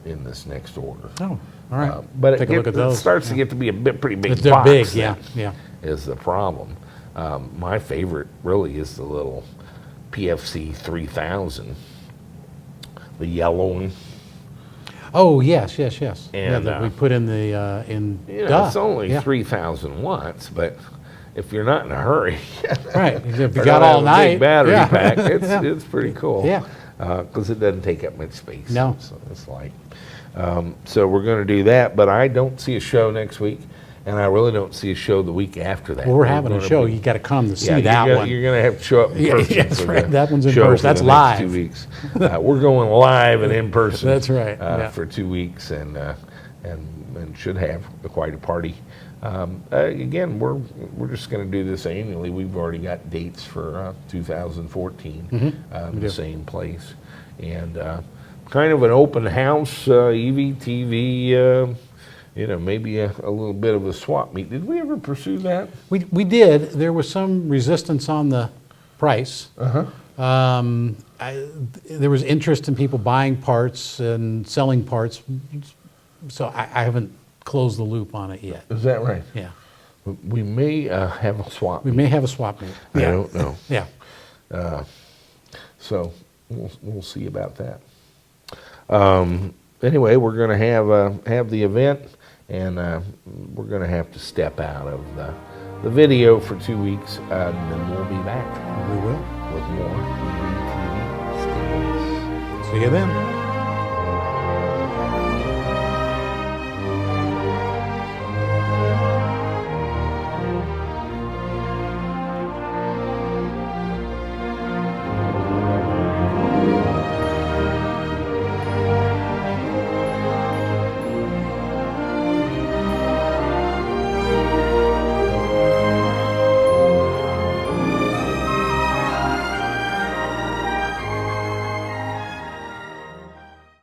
in this next order. Oh, all right. But Take a look at it those. starts to get to be pretty big They're box. big, then, yeah. is the problem. My favorite really is the little PFC 3000, the yellow one. Oh, yes. Yeah, And, that we put in the It's only yeah. 3,000 watts, but if you're not in a hurry, Right. If you or got don't all have a night. big battery yeah. pack, Yeah. it's pretty cool. Yeah. Because it doesn't take up much space. No. So it's like, so we're going to do that, but I don't see a show next week, and I really don't see a show the week after that. Well, we're having a gonna show. be- You got to come to see Yeah, that one. you're going to have to show up in Yeah, person. that's for right. the That one's in show person. for That's the next live. 2 weeks. We're going live and in person. That's right, yeah. For 2 weeks, and should have quite a party. Again, we're just going to do this annually. We've already got dates for 2014 in the same place, and kind of an open house, EVTV. Maybe a little bit of a swap meet. Did we ever pursue that? We did. There was some resistance on the price. There was interest in people buying parts and selling parts, so I haven't closed the loop on it yet. Is that right? Yeah, We may have a swap we meet. may have a swap meet. I Yeah. don't know. Yeah. So we'll see about that. Anyway, we're going to have the event, and we're going to have to step out of the video for 2 weeks, and then we'll be back We will. with more EVTV. See you then.